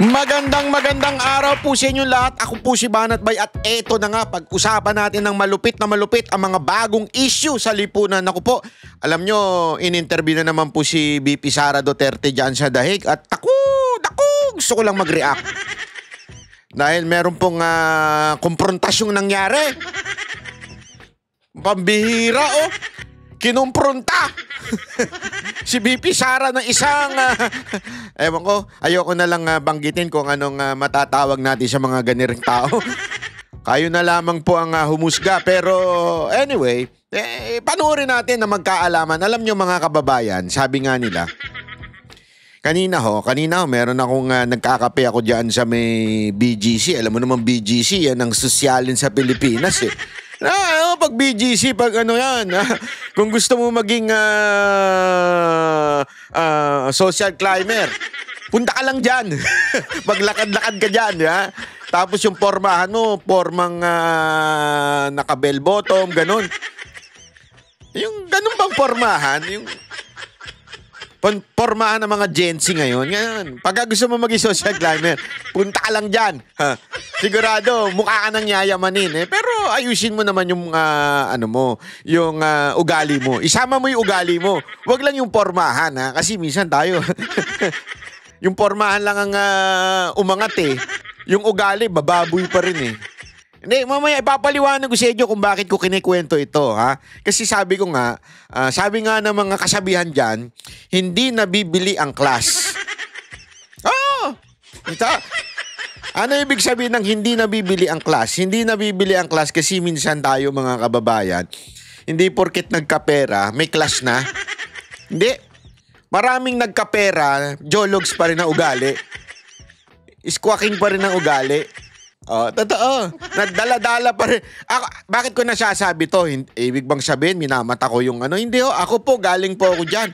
Magandang araw po sa inyo lahat. Ako po si Banat Bay at eto na nga, pag-usapan natin ng malupit na malupit ang mga bagong issue sa lipunan. Ako po, alam nyo, in-interview na naman po si VP Sara Duterte dyan sa Dahig at gusto ko lang mag-react. Dahil meron pong komprontasyong nangyari. Pambihira kinumpronta si VP Sara ng isang ewan ko, ayoko na lang banggitin kung anong matatawag natin sa mga ganirang tao. Kayo na lamang po ang humusga. Pero anyway, panoorin natin na magkaalaman. Alam nyo mga kababayan, sabi nga nila, kanina ho, meron akong nagkakape ako dyan sa may BGC. Alam mo naman BGC, yan ang sosyalin sa Pilipinas pag BGC, pag ano yan, kung gusto mo maging social climber, punta ka lang dyan. Maglakad-lakad ka dyan, ha? Tapos yung pormahan mo, pormang naka-bell bottom, ganun. Yung ganun bang pormahan, yung pormahan ng mga Gen Z ngayon. Pagka gusto mo maging social climber, punta ka lang dyan. Sigurado, mukha ka nang yayamanin. Pero ayusin mo naman yung yung ugali mo. Isama mo yung ugali mo. Huwag lang yung pormahan, ha? Kasi minsan tayo, yung pormahan lang ang umangat Yung ugali, bababoy pa rin Hindi, mamaya ipapaliwanag ko sa inyo kung bakit ko kinikwento ito, ha? Kasi sabi ko nga, sabi nga ng mga kasabihan dyan, hindi nabibili ang class. Ano ibig sabihin ng hindi nabibili ang class? Hindi nabibili ang class kasi minsan tayo mga kababayan, hindi porket nagkapera, may class na. Hindi. Maraming nagkapera, jologs pa rin ang ugali. Squawking pa rin ang ugali. Totoo. Nagdala-dala pa rin. Bakit ko nasasabi to? Ibig bang sabihin, minamata ko yung Hindi ako po, galing po ako dyan.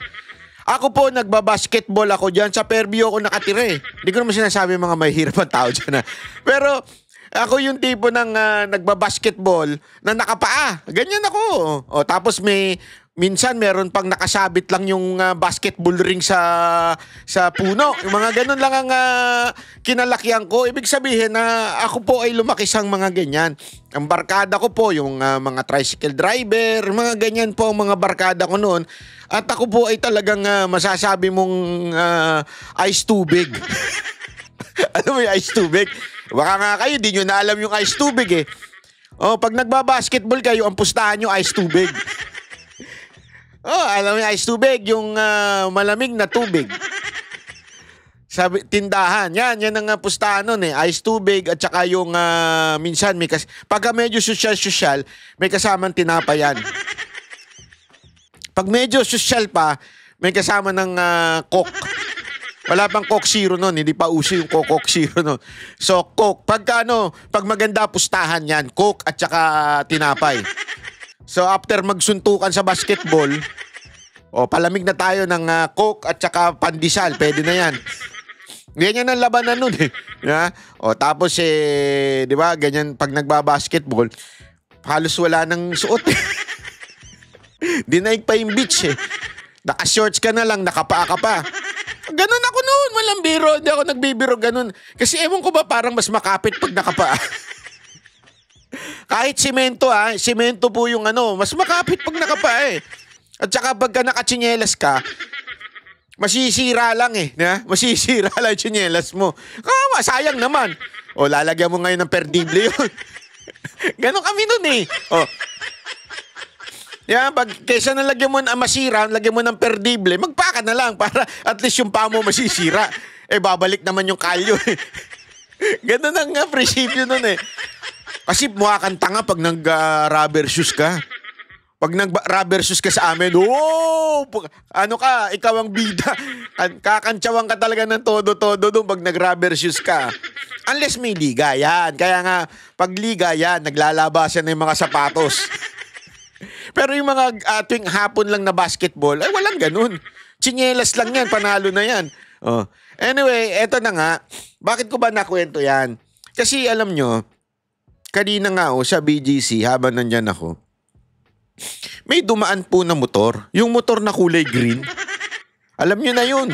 Ako po, nagbabasketball ako dyan. Sa Fairview ako nakatira Hindi ko naman sinasabi mga mahirap ang tao dyan Pero ako yung tipo ng nagbabasketball na nakapaa. Ganyan ako. Tapos minsan meron pang nakasabit lang yung basketball ring sa puno. Yung mga ganun lang ang kinalakihan ko. Ibig sabihin na ako po ay lumaki sang mga ganyan. Ang barkada ko po, yung mga tricycle driver, mga ganyan po ang mga barkada ko noon. At ako po ay talagang masasabi mong ice tubig. Ano mo yung ice tubig? Baka nga kayo, di nyo na alam yung ice tubig pag nagbabasketball kayo, ang pustahan nyo ice tubig. Alam mo yung ice tubig, yung malamig na tubig. Sabi, tindahan. Yan ang pustahan nun ice tubig at saka yung minsan pagka medyo social, may kasamang tinapay yan. Pag medyo social pa, may kasama ng Coke. Wala pang Coke Zero nun, hindi pa uso yung Coke Zero nun. So, Coke. Pag maganda pustahan yan, Coke at saka tinapay. So after magsuntukan sa basketball, palamig na tayo ng Coke at saka pandesal, pwede na yan. Ganyan ang labanan nun tapos di ba, ganyan pag nagbabasketball, halos wala nang suot. Dinaig pa yung beach Naka-shorts ka na lang, nakapaa ka pa. Ganun ako noon, walang biro. Hindi ako nagbibiro ganun. Kasi ewan ko ba, parang mas makapit pag nakapaa. Kahit simento simento po yung mas makapit pag nakapa At saka pagka nakatsinelas ka, masisira lang Masisira lang yung tsinelas mo. Kawawa, sayang naman. Lalagyan mo ngayon ng perdible yun. Ganon kami nun pag kaysa nalagyan mo masira, lagyan mo ng perdible, magpaka na lang para at least yung paa mo masisira. Babalik naman yung kalyo Ganon ang prinsipyo nun Kasi mukha kang tanga pag nag-rubber shoes ka. Pag nag-rubber shoes ka sa amin, ikaw ang bida. Kakantsawan ka talaga ng todo-todo doon pag nag-rubber shoes ka. Unless may liga, yan. Kaya nga, pag liga, yan, naglalabasan na yung mga sapatos. Pero yung mga tuwing hapon lang na basketball, walang ganun. Tsinelas lang yan, panalo na yan. Anyway, eto na nga. Bakit ko ba nakwento yan? Kasi alam nyo, kanina nga sa BGC, habang nandyan ako, may dumaan po na motor. Yung motor na kulay green. Alam nyo na yun.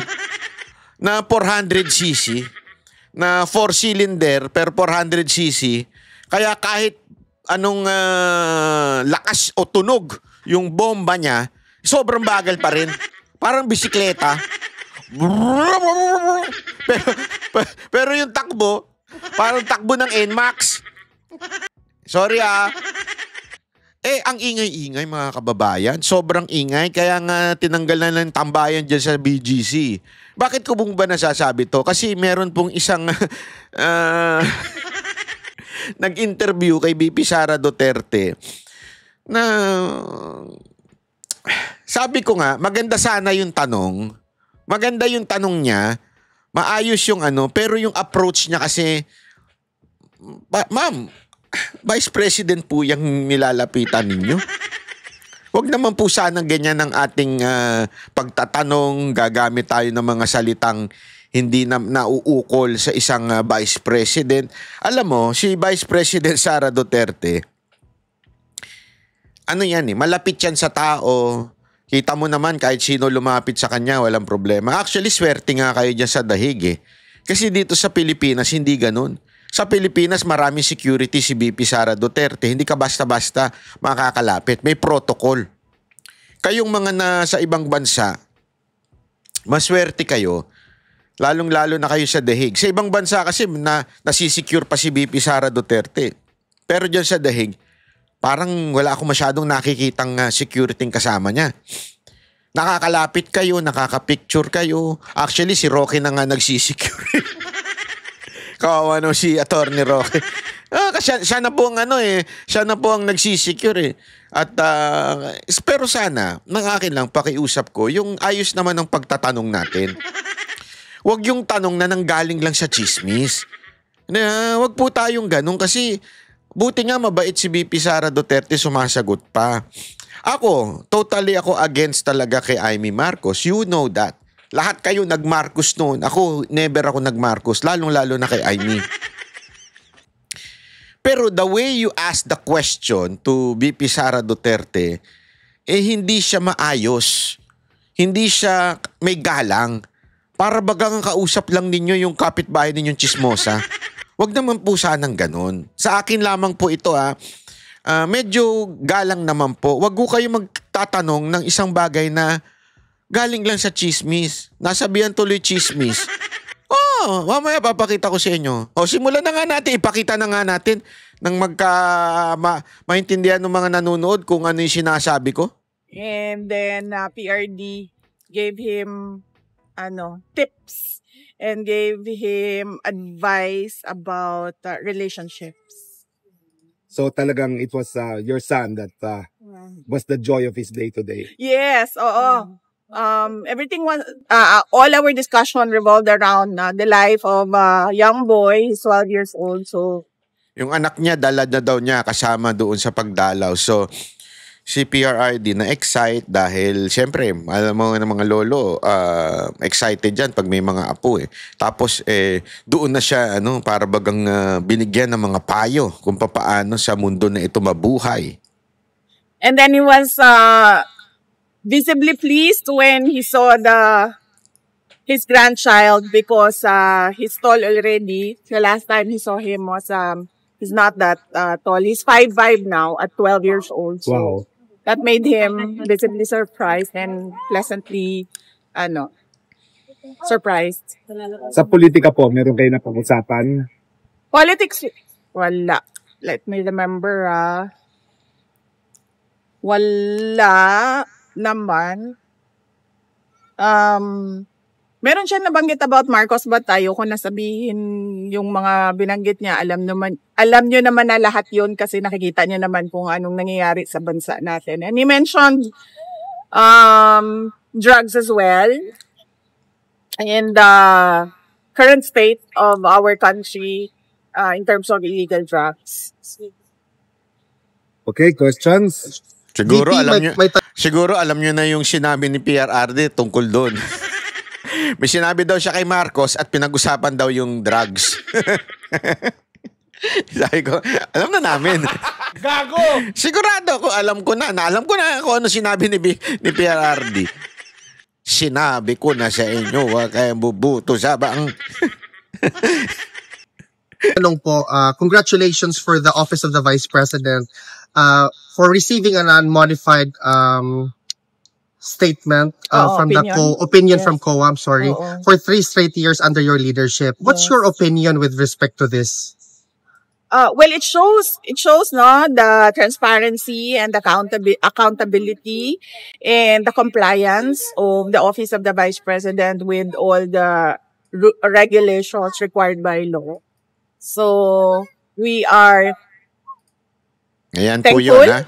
Na 400cc. na 4-cylinder per 400cc. Kaya kahit anong lakas o tunog yung bomba niya, sobrang bagal pa rin. Parang bisikleta. pero yung takbo, parang takbo ng NMAX. Sorry ang ingay-ingay mga kababayan. Sobrang ingay. Kaya nga tinanggal na ng tambayan dyan sa BGC. Bakit ko pong ba nasasabi to? Kasi meron pong isang nag-interview kay BP Sara Duterte na sabi ko nga, maganda sana yung tanong. Maganda yung tanong niya. Maayos yung pero yung approach niya kasi, ma'am, Vice President po yung nilalapitan ninyo. Huwag naman po sanang ganyan ang ating pagtatanong, gagamit tayo ng mga salitang hindi na nauukol sa isang Vice President. Alam mo, si Vice President Sara Duterte, malapit yan sa tao. Kita mo naman kahit sino lumapit sa kanya, walang problema. Actually, swerte nga kayo dyan sa dahig Kasi dito sa Pilipinas, hindi ganun. Sa Pilipinas, maraming security si BP Sara Duterte. Hindi ka basta-basta makakalapit. May protocol. Kayong mga nasa ibang bansa, maswerte kayo. Lalong-lalo na kayo sa dahig. Sa ibang bansa kasi nasisecure pa si BP Sara Duterte. Pero dyan sa dahig, parang wala ako masyadong nakikitang security kasama niya. Nakakalapit kayo, nakakapicture kayo. Actually, si Roque na nga nagsisecure. Kawawa si Attorney Roque. Kasi siya na po ang siya na po ang nagsisecure At pero sana, ng akin lang pakiusap ko, yung ayos naman ng pagtatanong natin. Huwag yung tanong na nanggaling lang sa chismis. Huwag po tayong ganun kasi buti nga mabait si BP Sara Duterte sumasagot pa. Totally ako against talaga kay Amy Marcos. You know that. Lahat kayo nag-Marcos noon. Ako, never ako nag-Marcos. Lalong-lalo na kay Amy. Pero the way you ask the question to BP Sara Duterte, hindi siya maayos. Hindi siya may galang. Para bagang kausap lang ninyo yung kapitbahay ninyong chismosa. Huwag naman po sanang ganun. Sa akin lamang po ito medyo galang naman po. Huwag ko kayo magtatanong ng isang bagay na galing lang sa chismis. Nasabihan tuloy chismis. Mamaya papakita ko sa inyo. Simulan na nga natin. Ipakita na nga natin nang maintindihan ng mga nanonood kung ano yung sinasabi ko. And then PRD gave him tips and gave him advice about relationships. So talagang it was your son that was the joy of his day today. Yes, oo. Everything was all our discussion revolved around the life of a young boy. He's 12 years old. So yung anak niya dala na daw niya kasama doon sa pagdalaw. So si PRRD na-excite dahil siyempre, alam mo ng mga lolo, excited yan pag may mga apo Tapos doon na siya para bagang binigyan ng mga payo kung paano sa mundo na ito mabuhay. And then he was visibly pleased when he saw his grandchild because he's tall already. The last time he saw him was he's not that tall. He's 5'5" now at 12 years old. So wow. That made him visibly surprised and pleasantly surprised. Sa politika po, meron kayo na pag-usapan? Politics, wala. Let me remember. Wala naman. Meron siya nabanggit about Marcos, but tayo kung nasabihin yung mga binanggit niya, alam nyo naman na lahat yun kasi nakikita niyo naman kung anong nangyayari sa bansa natin. And he mentioned drugs as well and the current state of our country in terms of illegal drugs. Okay, questions? Siguro alam nyo na yung sinabi ni PRRD tungkol doon. May sinabi daw siya kay Marcos at pinag-usapan daw yung drugs. Sabi ko, alam na namin. Gago! Sigurado ko, alam ko na kung ano sinabi ni PRRD. Sinabi ko na sa inyo, huwag kayong bubuto sa bang. Tanong po, congratulations for the Office of the Vice President for receiving an unmodified statement from opinion. the opinion Yes. from COA, I'm sorry, Oo. for 3 straight years under your leadership. What's Yes. your opinion with respect to this? Well, it shows no the transparency and accountability and the compliance of the Office of the Vice President with all the regulations required by law. So we are Ayan po thankful yun,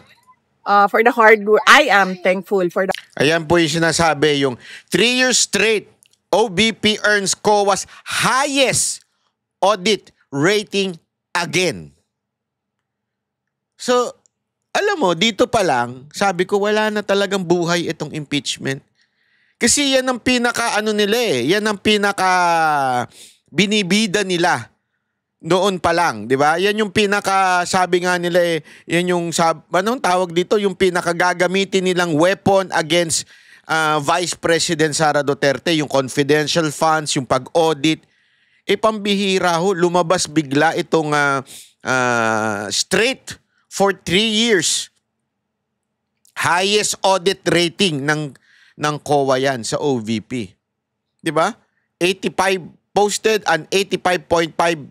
ha? for the hard work. I am thankful for the Ayan po yung sinasabi, yung 3 years straight, OBP earns COA's highest audit rating again. So, alam mo, dito pa lang, sabi ko, wala na talagang buhay itong impeachment. Kasi yan ang pinaka, nila yan ang pinaka binibida nila noon pa lang, di ba? Yan yung pinaka, sabi nga nila yan yung, anong tawag dito? Yung pinaka gagamitin nilang weapon against Vice President Sara Duterte, yung confidential funds, yung pag-audit. Pambihira ho, lumabas bigla itong straight for 3 years. Highest audit rating ng COA yan sa OVP. Di ba? 85 posted and 85.55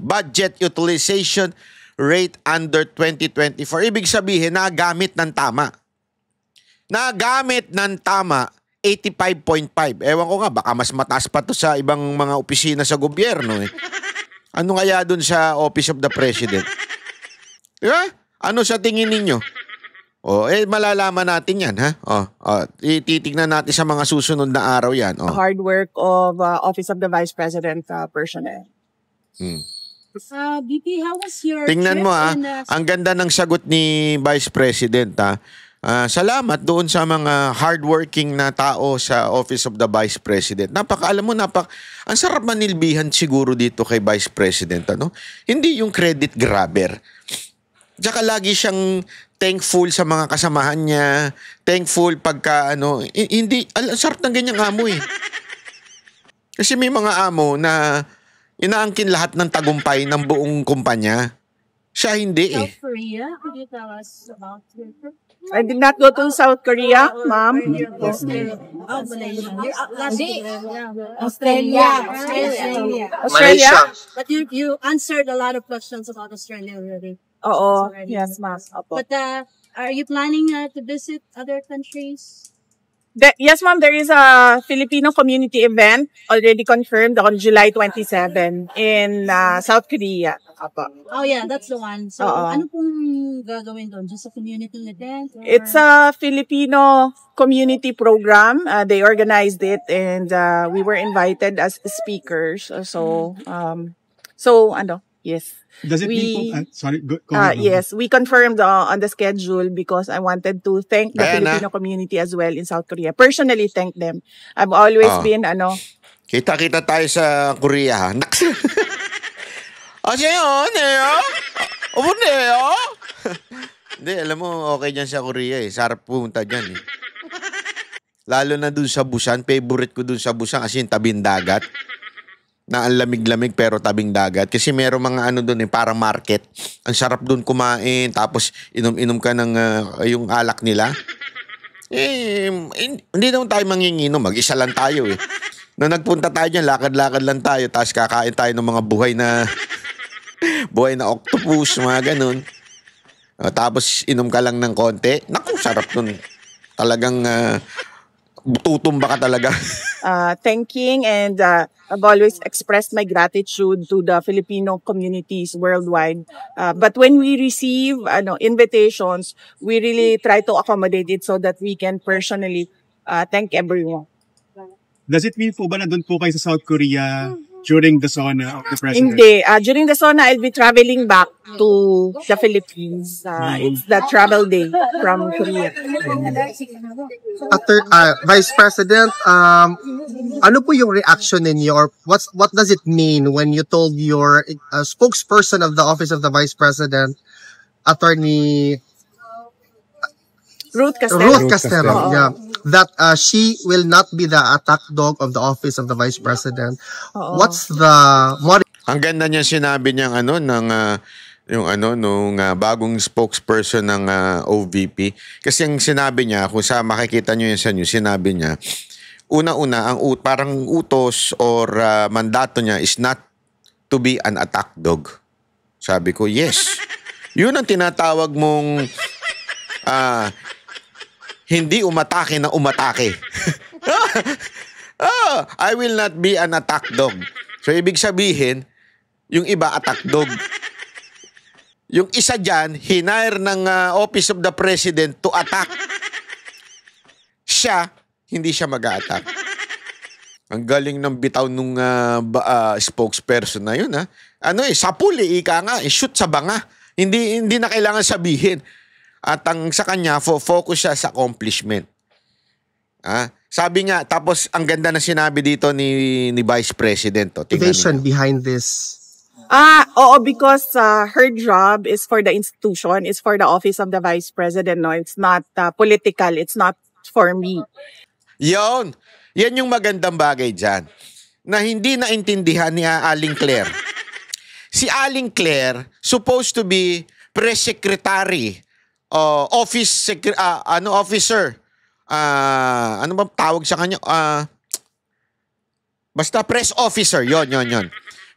budget utilization rate under 2024. Ibig sabihin, nagamit ng tama. Nagamit ng tama 85.5. Ewan ko nga, baka mas mataas pa to sa ibang mga opisina sa gobyerno. Ano kaya dun sa Office of the President? Diba? Ano sa tingin ninyo? Malalaman natin yan, ha? Titignan natin sa mga susunod na araw yan. hard work of Office of the Vice President personnel. BP, how was your Tingnan trip mo, ha? in, Ang ganda ng sagot ni Vice President, ha? Salamat doon sa mga hardworking na tao sa Office of the Vice President. Ang sarap manilbihan siguro dito kay Vice President, ano? Hindi yung credit grabber. Tsaka lagi siyang thankful sa mga kasamahan niya, thankful pagka hindi, sarap ng ganyang amo eh. Kasi may mga amo na inaangkin lahat ng tagumpay ng buong kumpanya. Siya hindi eh. South Korea? Could you tell us about your trip? I did not go to South Korea, ma'am. Malaysia. Australia. Australia? But you answered a lot of questions about Australia already. Oo. Yes, ma'am. Opo. But are you planning to visit other countries? Yes, ma'am. There is a Filipino community event already confirmed on July 27 in South Korea. Opo. Oh yeah, that's the one. So Oo. ano pong gagawin doon? Just a community event? Or... It's a Filipino community program. They organized it and we were invited as speakers. Yes. Does it We- mean sorry, go ahead. Yes, we confirmed on the schedule because I wanted to thank the Ayan, Filipino community as well in South Korea. Personally, thank them. I've always been, Kita-kita tayo sa Korea, ha? Naks! Hindi, alam mo, okay dyan sa Korea eh. Sarap pumunta dyan eh. Lalo na dun sa Busan. Favorite ko dun sa Busan kasi yung tabing dagat. Na ang lamig-lamig pero tabing dagat. Kasi meron mga dun eh, parang market. Ang sarap dun kumain. Tapos inom-inom ka ng yung alak nila. Hindi naman tayo manginginom. Mag-isa lang tayo eh. Nung nagpunta tayo dyan, lakad-lakad lang tayo. Tapos kakain tayo ng mga buhay na octopus, mga ganun. Tapos inom ka lang ng konti. Naku, sarap nun. Talagang tutumba ka talaga. thanking and I've always expressed my gratitude to the Filipino communities worldwide. But when we receive invitations, we really try to accommodate it so that we can personally thank everyone. Does it mean po ba na doon po kayo sa South Korea during the SONA of the President? Hindi. During the SONA, I'll be traveling back to the Philippines. It's the travel day from Korea. Vice President, ano po yung reaction ninyo or what does it mean when you told your spokesperson of the Office of the Vice President, Attorney Ruth Castelo. Ruth Castelo, Oo. yeah, that she will not be the attack dog of the office of the Vice President. Oo. What's the Ang ganda niya sinabi niyang nung bagong spokesperson ng OVP. Kasi ang sinabi niya, kung sa makikita niyo yan sa news, sinabi niya, una-una, parang utos or mandato niya is not to be an attack dog. Sabi ko, yes. Yun ang tinatawag mong hindi umatake na umatake. I will not be an attack dog. So, ibig sabihin, yung iba attack dog. Yung isa dyan, hinire ng Office of the President to attack. Siya, hindi siya mag-a-attack. Ang galing ng bitaw nung spokesperson na yun. Sapuli, ika nga, shoot sa banga. Hindi na kailangan sabihin. At sa kanya, focus siya sa accomplishment. Sabi nga, tapos ang ganda na sinabi dito ni Vice President. motivation behind this? Oo, because her job is for the institution, is for the office of the Vice President. No, it's not political. It's not for me. Yan yung magandang bagay dyan. Na hindi naintindihan ni Aling Claire. Si Aling Claire, supposed to be press secretary, officer. Ano ba tawag sa kanya? Basta press officer. Yon.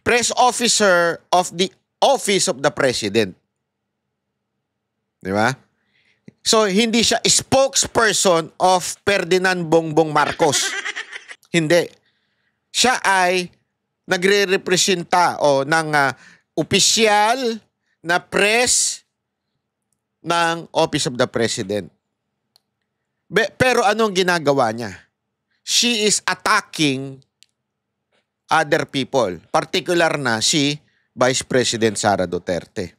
Press officer of the office of the president. Di ba? So, hindi siya spokesperson of Ferdinand Bongbong Marcos. Hindi. Siya ay nagre-representa ng opisyal na press ng Office of the President. Pero anong ginagawa niya? She is attacking other people. Particular na si Vice President Sara Duterte.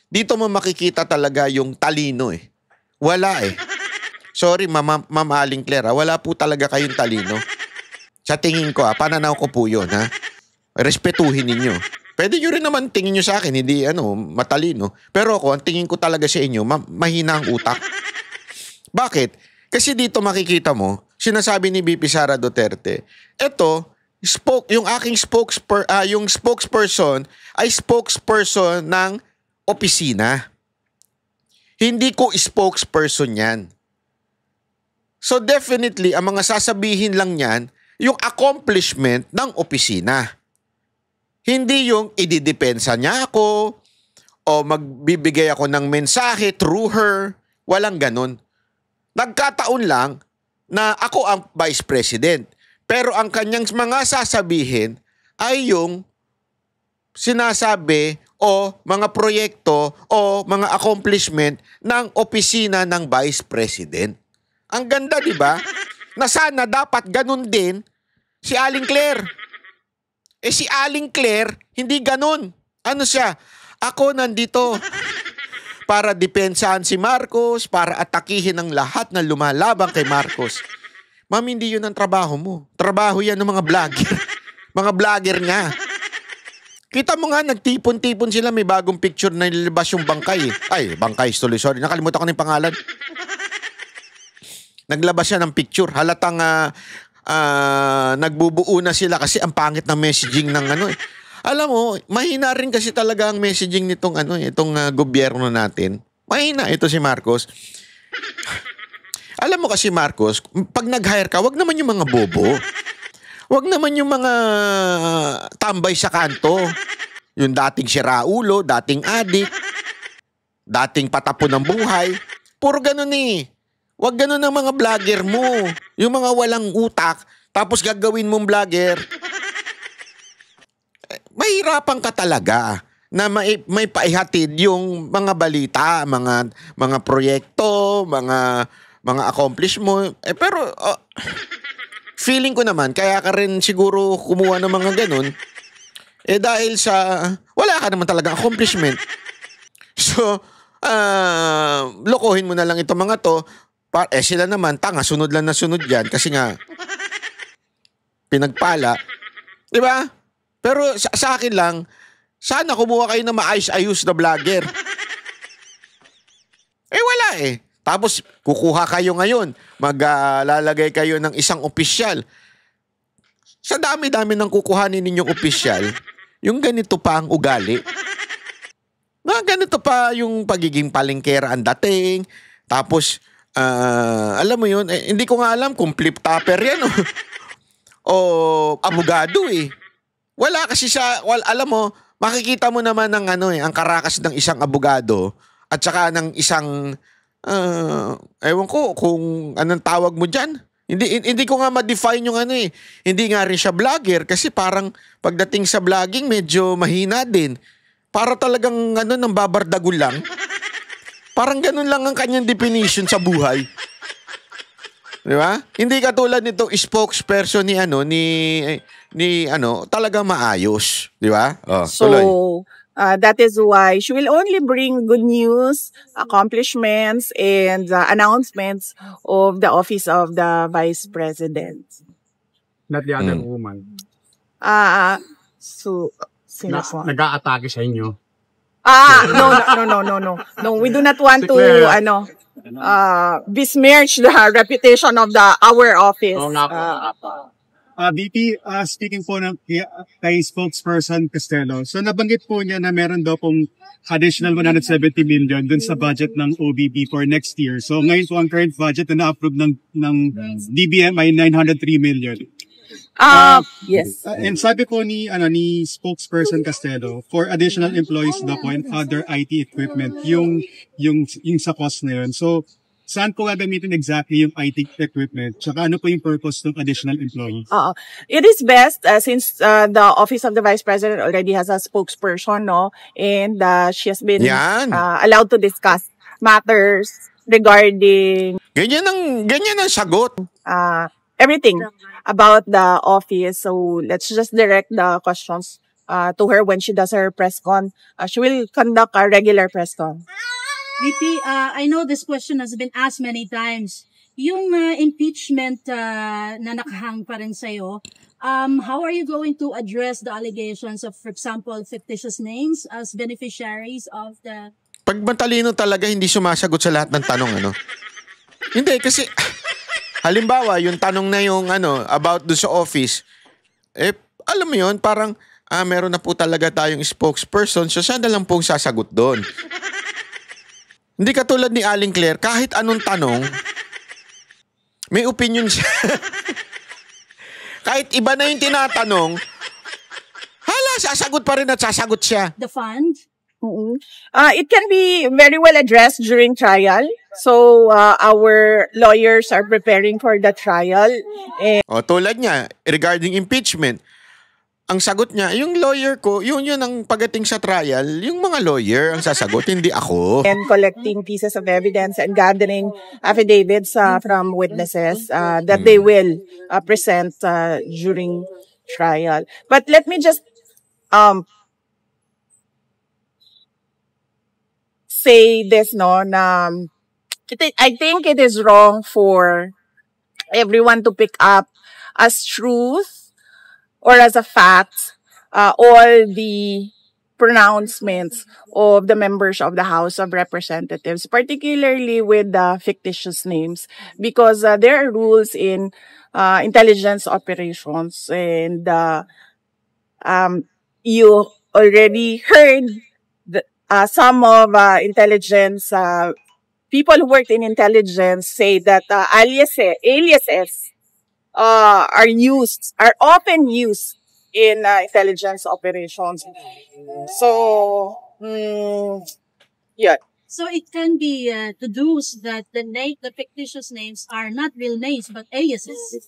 Dito mo makikita talaga yung talino eh. Wala eh. Sorry, Ma'am Aling Claire, wala po talaga kayong talino. Sa tingin ko, pananaw ko po yun, ha? Respetuhin ninyo. Pwede nyo rin naman tingin nyo sa akin, hindi matalino. Pero ako, ang tingin ko talaga sa inyo, mahina ang utak. Bakit? Kasi dito makikita mo, sinasabi ni VP Sara Duterte, yung aking spokesperson ay spokesperson ng opisina. Hindi ko spokesperson yan. So definitely, ang mga sasabihin lang yan, yung accomplishment ng opisina. Hindi yung ididepensa niya ako o magbibigay ako ng mensahe through her. Walang ganun. Nagkataon lang na ako ang Vice President. Pero ang kanyang mga sasabihin ay yung sinasabi o mga proyekto o mga accomplishment ng opisina ng Vice President. Ang ganda, di ba? Na sana dapat ganun din si Aling Claire. Si Aling Claire, hindi ganun. Ano siya? Ako nandito para depensahan si Marcos, para atakihin ang lahat na lumalabang kay Marcos. Ma'am, hindi yun ang trabaho mo. Trabaho yan ng mga vlogger. Mga vlogger nga. Kita mo nga, nagtipon-tipon sila. May bagong picture na nilabas yung bangkay. Ay, bangkay, sorry. Nakalimutan ko na yung pangalan. Naglabas siya ng picture. Halatang nagbubuo na sila kasi ang pangit ng messaging ng Alam mo, mahina rin kasi talaga ang messaging nitong itong gobyerno natin. Mahina ito si Marcos. Alam mo kasi Marcos, pag nag-hire ka, wag naman yung mga bobo. Wag naman yung mga tambay sa kanto. Yung dating siraulo, dating adik, dating patapon ng buhay. Puro ganun eh. Wag ganun ang mga vlogger mo. Yung mga walang utak, tapos gagawin mong vlogger. Mahirapan ka talaga na may paihatid yung mga balita, mga proyekto, mga accomplishment. Pero feeling ko naman, kaya ka rin siguro kumuha ng mga ganun, dahil sa wala ka naman talagang accomplishment. So, lokohin mo na lang itong mga to. Sila naman, tanga, sunod lang na sunod yan. Kasi nga, pinagpala. Diba? Pero sa akin lang, sana kumuha kayo ng maayos-ayos na vlogger. Wala eh. Tapos, kukuha kayo ngayon. Maglalagay kayo ng isang opisyal. Sa dami-dami ng kukuhanin ninyong opisyal, yung ganito pa ang ugali. Ganito pa yung pagiging palengkera ang dating. Tapos, alam mo yun, hindi ko nga alam kung flip topper yan o abogado eh. Wala kasi alam mo, makikita mo naman ng ang karakas ng isang abogado at saka ng isang, ewan ko kung anong tawag mo dyan. Hindi ko nga ma-define yung Hindi nga rin siya vlogger kasi parang pagdating sa vlogging medyo mahina din. Para talagang nang babardagol lang. Parang ganun lang ang kanyang definition sa buhay. Di ba? Hindi katulad nitong spokesperson ni talaga maayos. Di ba? Oh, tuloy. So, that is why she will only bring good news, accomplishments, and announcements of the office of the Vice President. Not the other woman. Sino po? Nag-a-atake sa inyo. No. We do not want to, besmirch the reputation of our office. Oo nga po. VP, speaking po kay spokesperson Castello, so nabanggit po niya na meron daw pong additional 170 million dun sa budget ng OBP for next year. So ngayon po ang current budget na na-approve ng DBM ay 903 million. Yes. And sabi po ni spokesperson Castello, for additional employees daw po and other IT equipment, yung sa cost na yun. So, saan po gagamitin exactly yung IT equipment? Tsaka ano po yung purpose ng additional employees? It is best since the Office of the Vice President already has a spokesperson, no? And she has been allowed to discuss matters regarding Ganyan ang sagot. everything about the office. So let's just direct the questions to her when she does her press con. She will conduct a regular press con. VP, I know this question has been asked many times. Yung impeachment na nakahang pa rin sa'yo, how are you going to address the allegations of, for example, fictitious names as beneficiaries of the... Pag matalino talaga, hindi sumasagot sa lahat ng tanong, Hindi, kasi, halimbawa, yung tanong na yung, about do sa office, alam mo yun, parang, meron na po talaga tayong spokesperson, so siya na lang pong sasagot doon. Hindi katulad ni Aling Claire, kahit anong tanong, may opinion siya. Kahit iba na yung tinatanong, sasagot pa rin at sasagot siya. The fund? It can be very well addressed during trial. So, our lawyers are preparing for the trial. Tulad niya, regarding impeachment, ang sagot niya, yung lawyer ko, yun ang pagdating sa trial, yung mga lawyer ang sasagot, hindi ako. And collecting pieces of evidence and gathering affidavits from witnesses that they will present during trial. But let me just say this, I think it is wrong for everyone to pick up as truth or as a fact, all the pronouncements of the members of the House of Representatives, particularly with the fictitious names, because there are rules in intelligence operations, and you already heard some of intelligence people who worked in intelligence say that aliases are often used in intelligence operations. So, yeah. So it can be deduced that the fictitious names are not real names but aliases.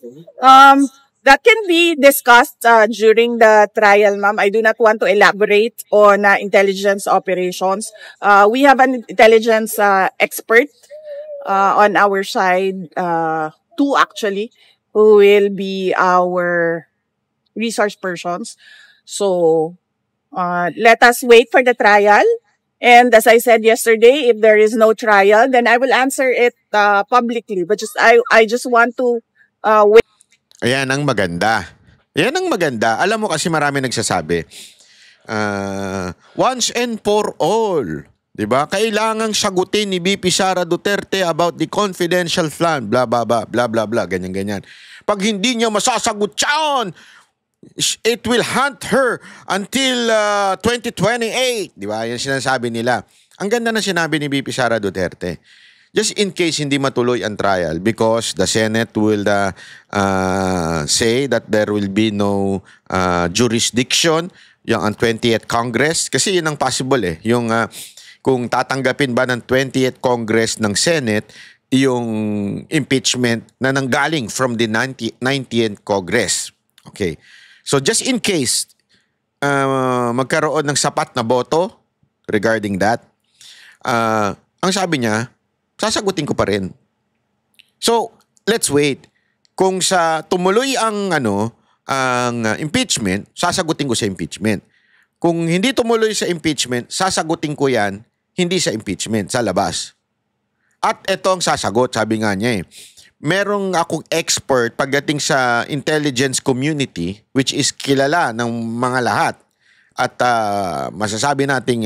That can be discussed during the trial, ma'am. I do not want to elaborate on intelligence operations. We have an intelligence expert on our side, two actually, who will be our resource persons. So, let us wait for the trial. And as I said yesterday, if there is no trial, then I will answer it publicly. But I just want to wait. Ayan ang maganda. Ayan ang maganda. Alam mo kasi marami nagsasabi, once and for all, Diba? Kailangang sagutin ni BP Sara Duterte about the confidential fund, blah, blah, blah, blah, blah, blah, ganyan. Pag hindi niya masasagot yan, it will hunt her until 2028. Diba? Yan sinasabi nila. Ang ganda na sinabi ni BP Sara Duterte. Just in case hindi matuloy ang trial because the Senate will say that there will be no jurisdiction yung ang 20th Congress. Kasi yun ang possible eh. Yung kung tatanggapin ba ng 20th Congress ng Senate yung impeachment na nanggaling from the 90th Congress. Okay. So just in case magkaroon ng sapat na boto regarding that, ang sabi niya, sasagutin ko pa rin. So, let's wait. Kung tumuloy ang impeachment, sasagutin ko sa impeachment. Kung hindi tumuloy sa impeachment, sasagutin ko yan hindi sa impeachment, sa labas. At ito ang sasagot, sabi nga niya eh. Merong akong expert pagdating sa intelligence community, which is kilala ng mga lahat. At masasabi nating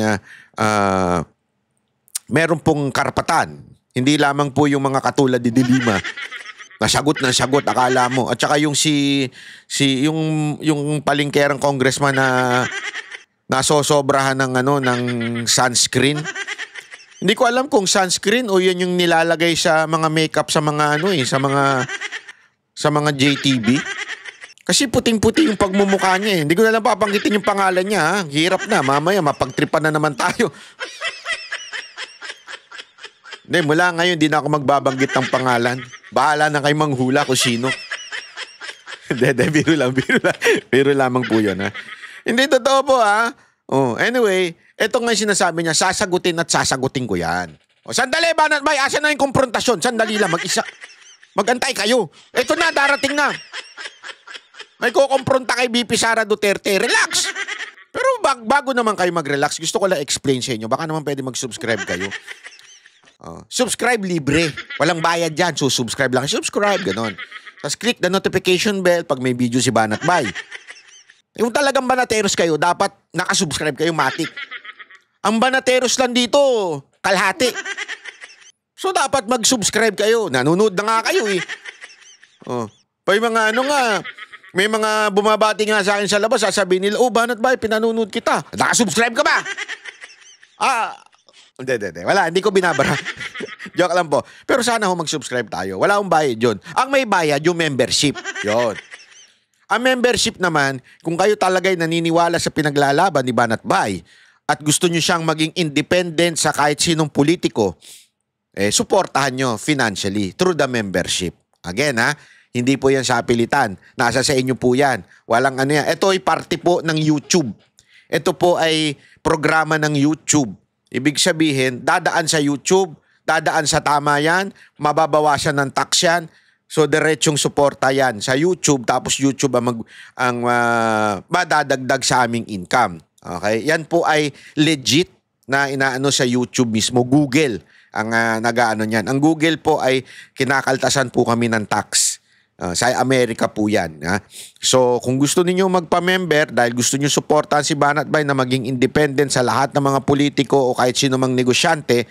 meron pong karapatan. Hindi lamang po yung mga katulad ni Dilima. Nasagot na sagot, akala mo. At saka yung yung palingkerang congressman na nasosobrahan ng sunscreen. Hindi ko alam kung sunscreen o yan yung nilalagay sa mga makeup sa mga sa mga JTB. Kasi puting-puti yung pagmumukha niya eh. Hindi ko na lang papanggitin yung pangalan niya ha. Hirap na, mamaya mapagtripan na naman tayo. Hindi, mula ngayon di na ako magbabanggit ng pangalan. Bahala na kayo manghula kung sino. Hindi, biro lang. Biro lamang po yun ha. Hindi, totoo po ha. Oh, anyway, ito nga yung sinasabi niya, sasagutin at sasagutin ko yan. O, sandali, Banat Bay, asan na yung konfrontasyon? Sandali lang, mag-isa. Magantay kayo. Ito na, darating na. May kukompronta kay BP Sara Duterte. Relax! Pero bago naman kayo mag-relax, gusto ko lang explain sa inyo. Baka naman pwede mag-subscribe kayo. Subscribe libre. Walang bayad dyan. So, subscribe lang. Subscribe, ganon. Tapos click the notification bell pag may video si Banat Bay. Kung talagang banateros kayo, dapat nakasubscribe kayo, matik. Ang banateros lang dito, kalahati. So, dapat mag-subscribe kayo. Nanonood na nga kayo eh. Pa yung mga may mga bumabati nga sa akin sa labas, sasabihin nila, Banat Bay, pinanonood kita. Nakasubscribe ka ba? Hindi. Wala, hindi ko binabara. Joke lang po. Pero sana mag-subscribe tayo. Wala akong bayad yun. Ang may bayad, yung membership. Yun. Ang membership naman, kung kayo talaga'y naniniwala sa pinaglalaban ni Banat Bay at gusto nyo siyang maging independent sa kahit sinong politiko, suportahan nyo financially through the membership. Again hindi po yan sa pilitan. Nasa sa inyo po yan. Walang yan. Ito ay parte po ng YouTube. Ito po ay programa ng YouTube. Ibig sabihin, dadaan sa YouTube, dadaan sa tama yan, mababawasan ng tax yan. So, diretsong suporta yan sa YouTube. Tapos YouTube ang madadagdag sa aming income. Okay? Yan po ay legit na inaano sa YouTube mismo. Google ang nag-aano niyan. Ang Google po ay kinakaltasan po kami ng tax. Sa Amerika po yan. So, kung gusto niyo magpa-member dahil gusto niyo suportahan si Banat Bay na maging independent sa lahat ng mga politiko o kahit sino mang negosyante,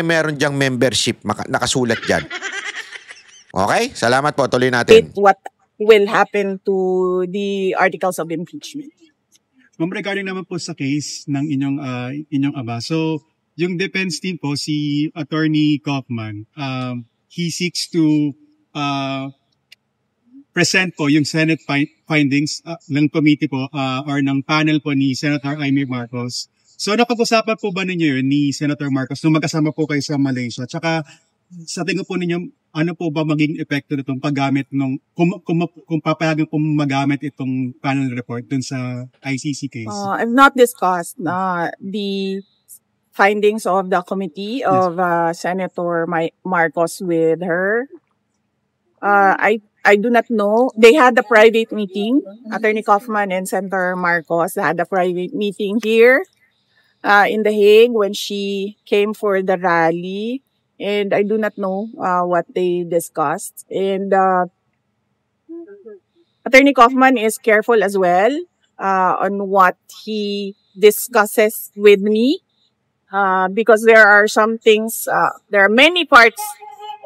meron diyang membership. Nakasulat dyan. Okay? Salamat po. Tuloy natin. What will happen to the articles of impeachment? Ma'am, regarding naman po sa case ng inyong aba. So, yung defense team po, si Attorney Kaufman, he seeks to present po yung Senate findings ng committee po or ng panel po ni Senator Amy Marcos. So, napag-usapan po ba ninyo yun ni Senator Marcos nung magkasama po kayo sa Malaysia? Tsaka, sa tingin po ninyo, ano po ba maging epekto nitong paggamit kung papayagan po magamit itong panel report dun sa ICC case? I've not discussed the findings of the committee of Senator Marcos with her. I do not know. They had a private meeting. Attorney Kaufman and Senator Marcos had a private meeting here in The Hague when she came for the rally. And I do not know what they discussed. And Attorney Kaufman is careful as well on what he discusses with me. because there are some things, there are many parts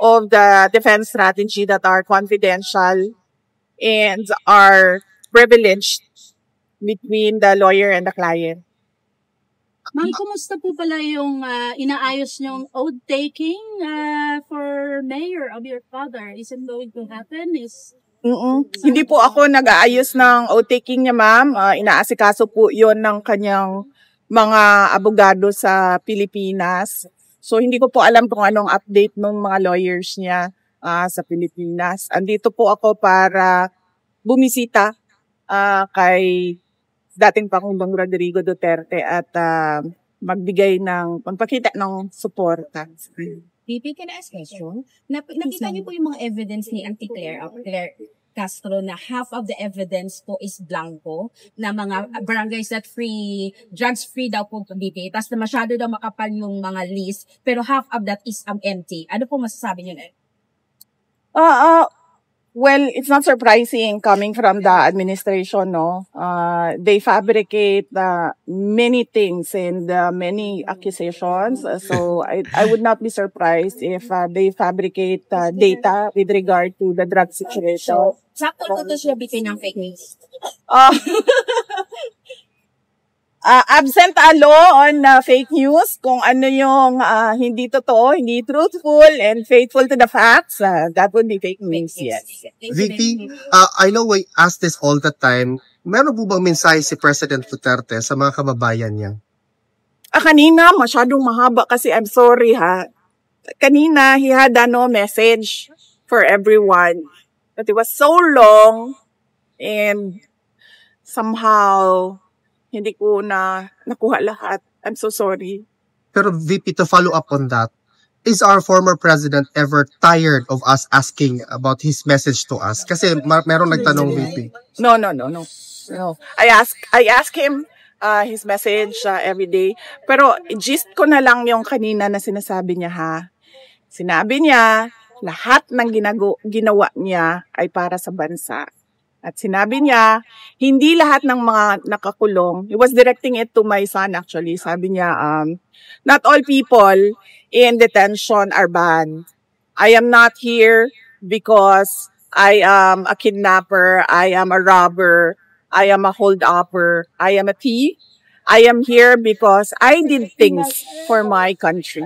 of the defense strategy that are confidential and are privileged between the lawyer and the client. Ma'am, kumusta po pala yung inaayos niyong oath-taking for mayor of your father? Is it going to happen? Hindi po ako nag-aayos ng oath-taking niya, ma'am. Inaasikaso po yon ng kanyang mga abogado sa Pilipinas. So, hindi ko po alam kung anong update ng mga lawyers niya sa Pilipinas. Andito po ako para bumisita kay dating Pangulong Rodrigo Duterte at magpakita ng suporta. VP, can I ask a question? Nakita niyo po yung mga evidence ni Auntie Claire Castro na half of the evidence po is blanco, na mga barangays that free, drugs free daw po VP, tapos na masyado daw makapal yung mga list, pero half of that is empty. Ano po masasabi niyo na? Well, it's not surprising coming from the administration, no? They fabricate many things and many accusations. So I would not be surprised if they fabricate data with regard to the drug situation. Sakto ko to siya bitin ng fake news. Absent a law on fake news, kung ano yung hindi totoo, hindi truthful, and faithful to the facts, that would be fake news, yes. VP, I know we ask this all the time. Meron po bang mensahe si President Duterte sa mga kababayan niya? Kanina, masyadong mahaba kasi I'm sorry ha. Kanina, he had no message for everyone. But it was so long and somehow hindi ko na nakuha lahat. I'm so sorry. Pero VP, to follow up on that, is our former president ever tired of us asking about his message to us? Kasi meron nagtanong VP. No. I ask him his message every day. Pero gist ko na lang yung kanina na sinasabi niya ha. Sinabi niya, lahat ng ginawa niya ay para sa bansa. At sinabi niya, hindi lahat ng mga nakakulong, he was directing it to my son actually, sabi niya, not all people in detention are banned. I am not here because I am a kidnapper, I am a robber, I am a hold-upper, I am a thief. I am here because I did things for my country.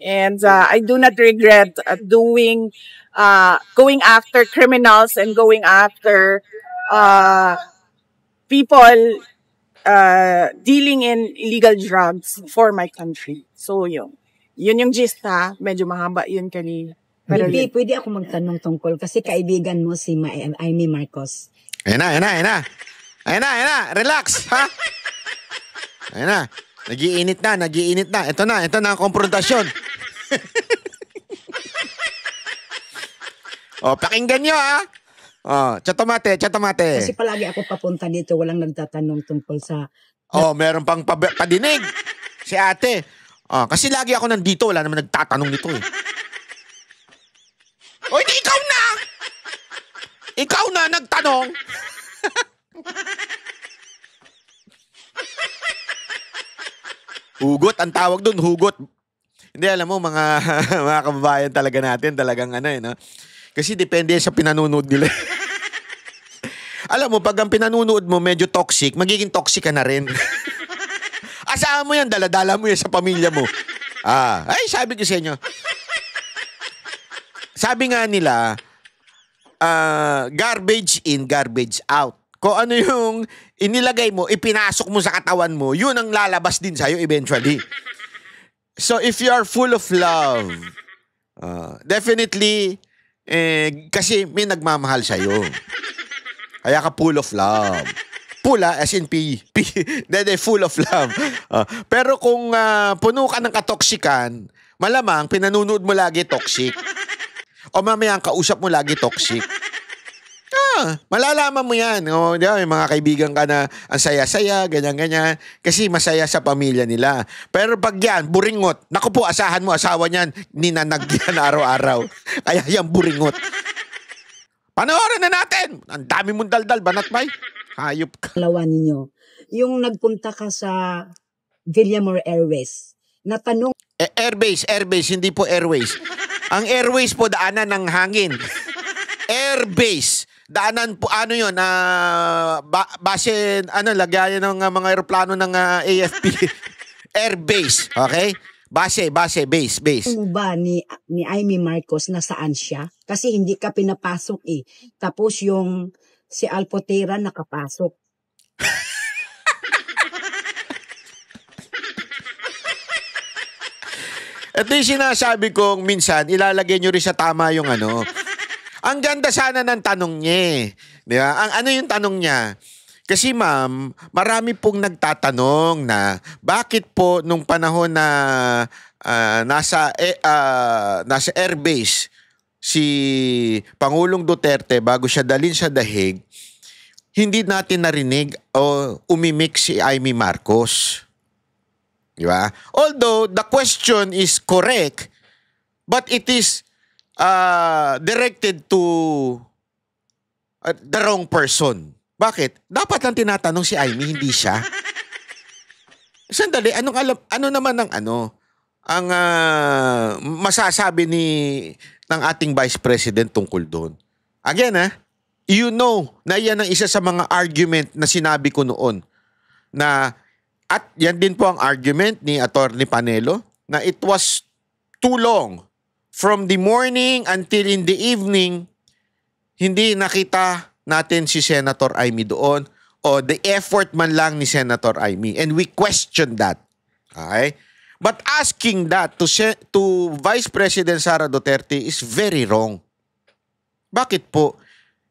And I do not regret going after criminals and going after people dealing in illegal drugs for my country. So yun yung gist ha. Medyo mahaba yun kanina. Pero Hindi, pwede ako magtanong tungkol kasi kaibigan mo si Amy Marcos. Ayan na. Relax, ha? Ayan na. Nagiinit na. Ito na ang konfrontasyon. Pakinggan nyo, ha? Chatomate. Kasi palagi ako papunta dito, walang nagtatanong tungkol sa... Meron pang padinig. Si ate. Kasi lagi ako nandito, wala naman nagtatanong nito, eh. Hindi ikaw na! Ikaw na nagtanong! Hugot ang tawag doon, hugot. Hindi, alam mo, mga kababayan talaga natin, talagang no? Kasi depende sa pinanonood nila. Alam mo, pag ang pinanonood mo medyo toxic, magiging toxic ka na rin. Asahan mo yan, dala-dala mo yan sa pamilya mo. Sabi ko sa inyo. Sabi nga nila, garbage in, garbage out. Kung ano yung inilagay mo, ipinasok mo sa katawan mo, yun ang lalabas din sa'yo eventually. So if you are full of love, definitely, kasi may nagmamahal sa'yo. Kaya ka full of love. Pula, as in P. Full of love. Pero kung puno ka ng katoksikan, malamang pinanunood mo lagi toxic. O mamaya ang kausap mo lagi toxic. Malalaman mo yan. Di ba? May mga kaibigan ka na ang saya-saya, ganyan-ganyan. Kasi masaya sa pamilya nila. Pero pag yan, buringot. Naku po, asahan mo, asawa niyan, ninanag yan araw-araw. Kaya yan, buringot. Panoorin na natin. Ang dami mong daldal, banat bay. Hayop ka. Dalawa ninyo. Yung nagpunta ka sa Villamor Airways, Natanong Airbase, hindi po airways. Ang airways po daanan ng hangin. Airbase. Daanan po, ano yun, base, lagayan ng mga aeroplano ng AFP. Airbase, okay? Base, base. mo ba ni Amy Marcos nasaan siya? Kasi hindi ka pinapasok eh. Tapos yung si Alpotera nakapasok. Ito yung sinasabi kong minsan, ilalagay nyo rin sa tama yung ano. Ang ganda sana ng tanong niya eh. Di ba? Ano yung tanong niya? Kasi ma'am, marami pong nagtatanong na bakit po nung panahon na nasa airbase si Pangulong Duterte bago siya dalhin sa dahig, hindi natin narinig o umimik si Amy Marcos. Di ba? Although the question is correct, but it is directed to the wrong person. Bakit? Dapat lang tinatanong si Amy, hindi siya. Sandali, ano naman ang masasabi ng ating Vice President tungkol doon? Again, you know na yan ang isa sa mga argument na sinabi ko noon na at yan din po ang argument ni Attorney Panelo na it was too long. From the morning until in the evening, hindi nakita natin si Senator Amy doon o the effort man lang ni Senator Amy. And we question that. Okay? But asking that to Vice President Sara Duterte is very wrong. Bakit po?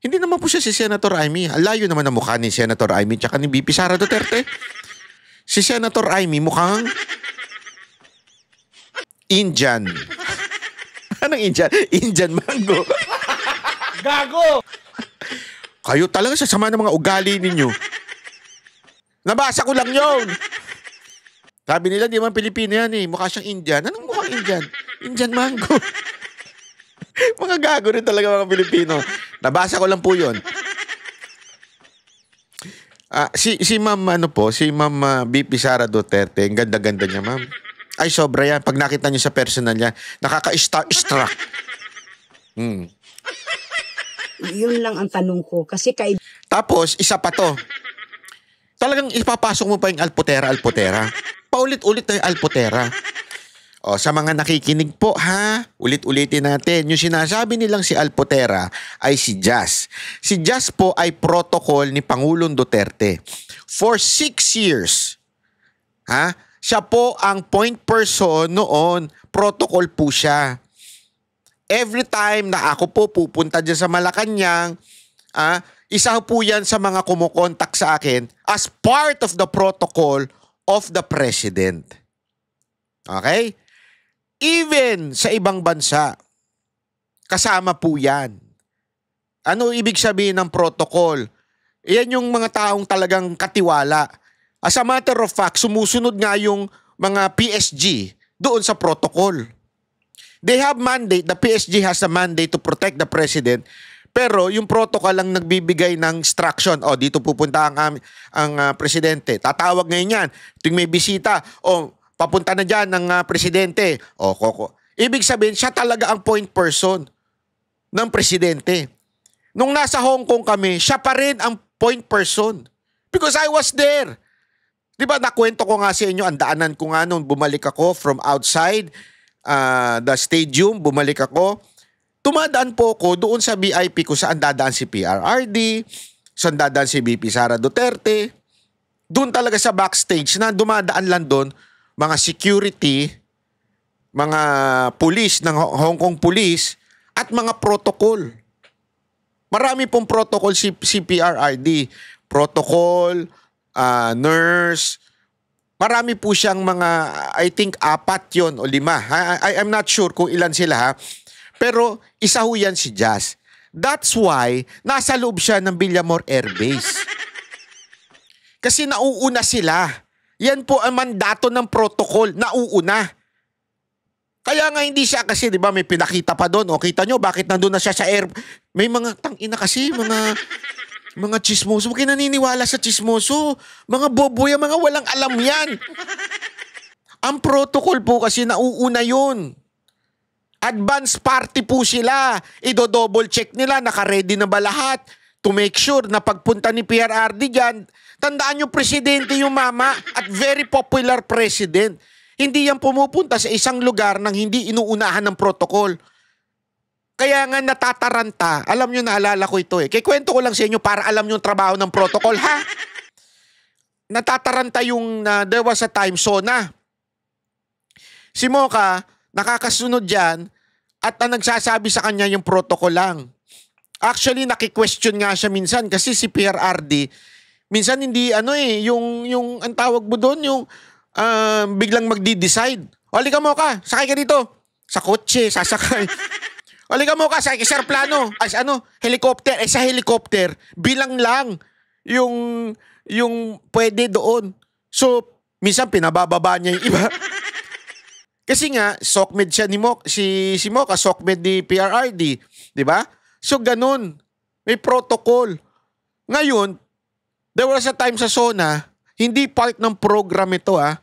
Hindi naman po siya si Senator Amy. Alayo naman ang mukha ni Senator Amy tsaka ni VP Sara Duterte. Si Senator Amy mukhang Indian. Anong Indian? Indian mango. Gago! Kayo talaga sa sama ng mga ugali ninyo. Nabasa ko lang yun. Sabi nila, di man Pilipino yan eh. Mukha siyang Indian. Anong mukhang Indian? Indian mango. Mga gago rin talaga mga Pilipino. Nabasa ko lang po yun. Si Ma'am si Ma'am BP Sara Duterte, ang ganda-ganda niya, ma'am. Ay, sobra yan. Pag nakita niyo sa personal niya, nakaka-struck. Yun lang ang tanong ko. Kasi Tapos, isa pa to. Talagang ipapasok mo pa yung Alpotera. Paulit-ulit na yung Alpotera. O, sa mga nakikinig po, ulit-ulitin natin. Yung sinasabi nilang si Alpotera ay si Jazz. Si Jazz po ay protocol ni Pangulong Duterte. For 6 years, siya po ang point person noon. Protocol po siya. Every time na ako po pupunta dyan sa Malacanang, isa po yan sa mga kumukontak sa akin as part of the protocol of the President. Okay? Even sa ibang bansa, kasama po yan. Ano ibig sabihin ng protocol? Yan yung mga taong talagang katiwala. As a matter of fact, sumusunod nga yung mga PSG doon sa protocol. They have mandate, the PSG has a mandate to protect the President, pero yung protocol lang nagbibigay ng instruction. O, dito pupunta ang Presidente. Tatawag ngayon yan. Tuwing may bisita, papunta na dyan ng Presidente. Ibig sabihin, siya talaga ang point person ng Presidente. Nung nasa Hong Kong kami, siya pa rin ang point person. Because I was there. Diba, nakwento ko nga sa inyo, ang daanan ko nga noon, bumalik ako from outside the stadium, bumalik ako. Tumadaan po ko doon sa VIP ko saan dadaan si PRRD, saan dadaan si VP Sara Duterte. Doon talaga sa backstage na dumadaan lang doon, mga security, mga police ng Hong Kong police, at mga protocol. Marami pong protocol si PRRD. Protocol, nurse, marami po siyang mga, I think 4 yon o 5. I'm not sure kung ilan sila pero isa ho yan si Jazz. That's why nasa loob siya ng Villamor Air Base. Kasi nauuna sila. Yan po ang mandato ng protocol, nauuna. Kaya nga hindi siya kasi, di ba, may pinakita pa doon. O kita nyo, bakit nandun na siya sa air? May mga tangina kasi, mga chismoso. Huwag kayo naniniwala sa chismoso. Mga bobo yan, mga walang alam yan. Ang protocol po kasi nauuna yun. Advance party po sila. Ido-double check nila, naka-ready na ba lahat to make sure na pagpunta ni PRRD dyan, tandaan yung presidente yung mama at very popular president. Hindi yan pumupunta sa isang lugar nang hindi inuunahan ng protocol. Kaya nga natataranta. Alam nyo, naalala ko ito eh. Kaya kwento ko lang sa inyo para alam nyo yung trabaho ng protocol, ha? Natataranta yung there was a time, SONA. Si Mocha, nakakasunod dyan at ang nagsasabi sa kanya yung protocol lang. Actually, naki-question nga siya minsan kasi si PRRD, minsan hindi yung ang tawag mo doon, yung biglang magdi-decide. Halika mo ka, sakay ka dito. Sa kotse, sasakay. Halika mo ka, sakay ka sa aeroplano. Helicopter. Sa helicopter, bilang lang yung pwede doon. So, minsan pinabababa niya yung iba. Kasi nga, SOCMED siya si Mocha, SOCMED ni PRRD. Di ba? So, ganun. May protocol. Ngayon, there was a time sa SONA, hindi part ng program ito, ha.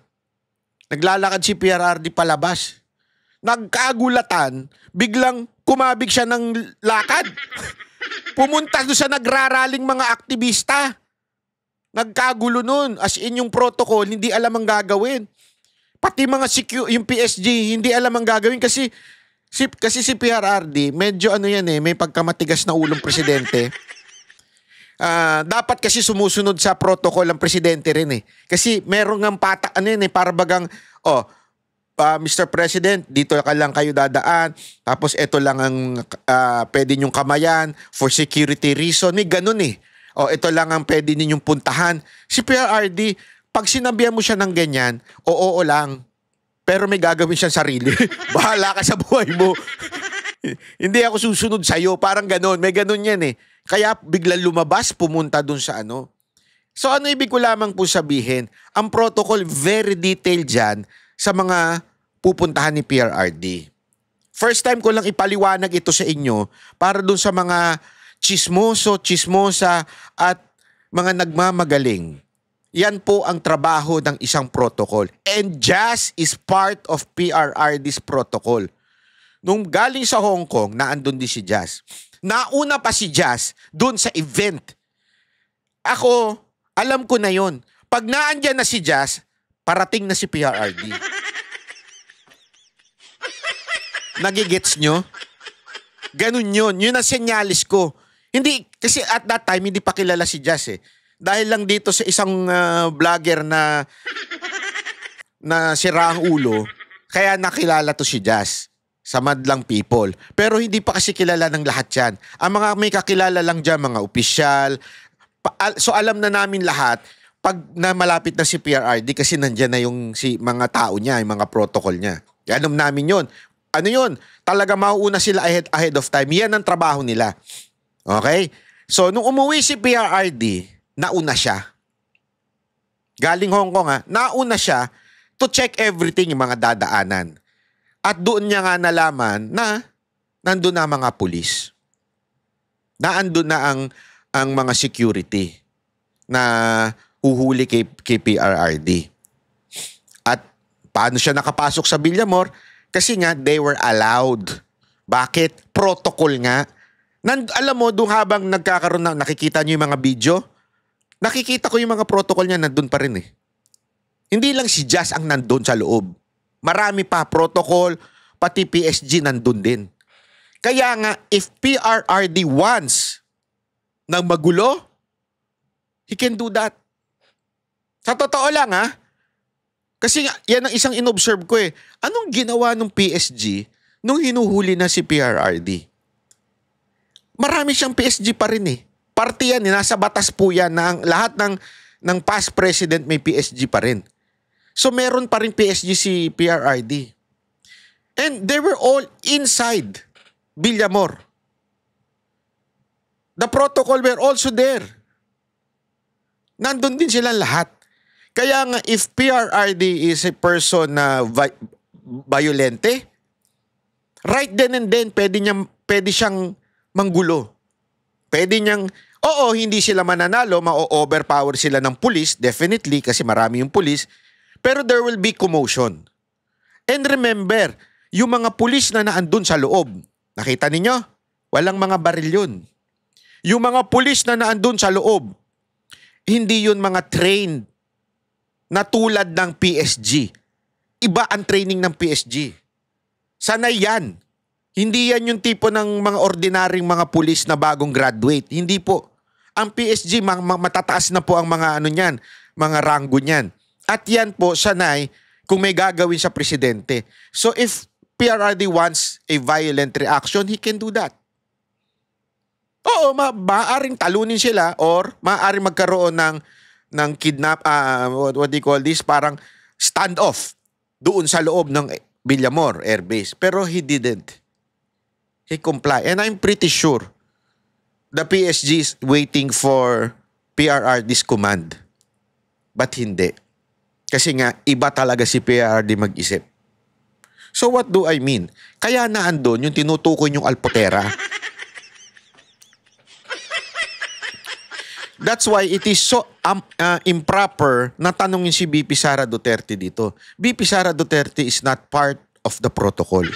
Naglalakad si PRRD palabas. Nagkagulatan, biglang kumabig siya ng lakad. Pumunta doon sa nagraraling mga aktivista. Nagkagulo nun. As in yung protocol, hindi alam ang gagawin. Pati mga yung PSG, hindi alam ang gagawin kasi si PRRD, medyo may pagkamatigas na ulong presidente. Dapat kasi sumusunod sa protocol ang presidente rin eh. Kasi meron ng patak, para bagang, Mr. President, dito ka lang kayo dadaan, tapos ito lang ang pwede nyong kamayan for security reason. May ganun eh. Ito lang ang pwede ninyong puntahan. Si PRRD, pag sinabihan mo siya ng ganyan, oo lang. Pero may gagawin siyang sarili. Bahala ka sa buhay mo. Hindi ako susunod sa'yo. Parang ganun. May ganun yan eh. Kaya biglang lumabas, pumunta dun sa ano. So ano ibig ko lamang po sabihin? Ang protocol very detailed dyan sa mga pupuntahan ni PRRD. First time ko lang ipaliwanag ito sa inyo para dun sa mga chismosa at mga nagmamagaling. Yan po ang trabaho ng isang protocol. And Jazz is part of PRRD's protocol. Nung galing sa Hong Kong, naandun din si Jazz. Nauna pa si Jazz dun sa event. Ako, alam ko na yon. Pag naandyan na si Jazz, parating na si PRRD. Nagigets nyo? Ganun yun. Yun ang senyalis ko. Hindi, kasi at that time, hindi pa kilala si Jazz eh. Dahil lang dito sa isang vlogger na sira ang ulo, kaya nakilala to si Jazz sa madlang people. Pero hindi pa kasi kilala ng lahat yan. Ang mga may kakilala lang dyan, mga opisyal. So alam na namin lahat, pag na malapit na si PRRD, kasi nandyan na yung mga tao niya, yung mga protocol niya. Alam namin yun. Ano yun? Talaga mauuna sila ahead of time. Yan ang trabaho nila. Okay? So nung umuwi si PRRD, nauna siya. Galing Hong Kong nauna siya to check everything yung mga dadaanan. At doon niya nga nalaman na nandun na mga pulis. Naandun na ang mga security na uhuli kay PRRD. At paano siya nakapasok sa Villamor? Kasi nga they were allowed. Bakit? Protocol nga. Alam mo, doon habang nagkakaroon na, nakikita niyo yung mga video, nakikita ko yung mga protocol niya nandun pa rin eh. Hindi lang si Jazz ang nandun sa loob. Marami pa, protocol, pati PSG nandun din. Kaya nga, if PRRD wants ng magulo, he can do that. Sa totoo lang kasi yan ang isang inobserve ko eh. Anong ginawa ng PSG nung hinuhuli na si PRRD? Marami siyang PSG pa rin eh. Party yan, nasa batas po yan na ang lahat ng past president may PSG pa rin. So meron pa rin PSG si PRRD. And they were all inside Villamor. The protocol were also there. Nandun din silang lahat. Kaya nga if PRRD is a person na violente, right then and then pwede siyang manggulo. Pwede niyang, hindi sila mananalo, ma-overpower sila ng pulis, definitely, kasi marami yung pulis. Pero there will be commotion. And remember, yung mga pulis na naandun sa loob, nakita ninyo? Walang mga baril yun. Yung mga pulis na naandun sa loob, hindi yun mga trained na tulad ng PSG. Iba ang training ng PSG. Sanay yan. Hindi yan yung tipo ng mga ordinaryong mga pulis na bagong graduate. Hindi po. Ang PSG, matataas na po ang mga ano niyan, mga ranggo niyan. At yan po, sanay kung may gagawin sa presidente. So if PRRD wants a violent reaction, he can do that. Oo, maaaring talunin sila or maaaring magkaroon ng kidnap, what do you call this? Parang standoff doon sa loob ng Villamor Air Base. Pero he didn't. He complied. And I'm pretty sure the PSG is waiting for PRRD's command. But hindi. Kasi nga, iba talaga si PRRD mag-isip. So what do I mean? Kaya naandun yung tinutukoy yung Alpotera. That's why it is so improper na tanungin si BP Sara Duterte dito. BP Sara Duterte is not part of the protocol.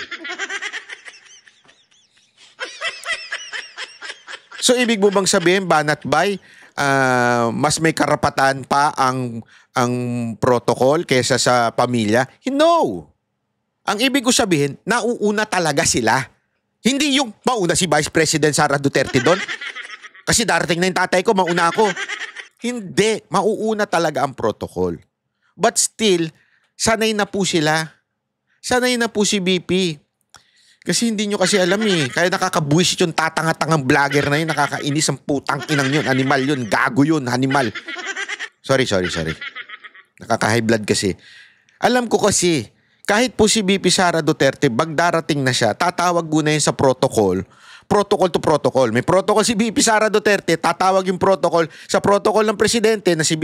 So ibig mo bang sabihin, banat bay, mas may karapatan pa ang protocol kaysa sa pamilya? No! Ang ibig ko sabihin, nauuna talaga sila. Hindi yung mauna si Vice President Sara Duterte doon. Kasi darating na yung tatay ko, mauna ako. Hindi. Mauuna talaga ang protocol. But still, sanay na po sila. Sanay na po si BP. Kasi hindi nyo kasi alam eh. Kaya nakakabuisit yung tatanga-tangang vlogger na yun. Nakakainis ang putang inang yun. Animal yun. Gago yun. Animal. Sorry. Nakaka-high blood kasi. Alam ko kasi, kahit po si BP Sara Duterte, bagdarating na siya, tatawag muna yun sa protocol. Protocol to protocol. May protocol si BP Sara Duterte, tatawag yung protocol sa protocol ng presidente na si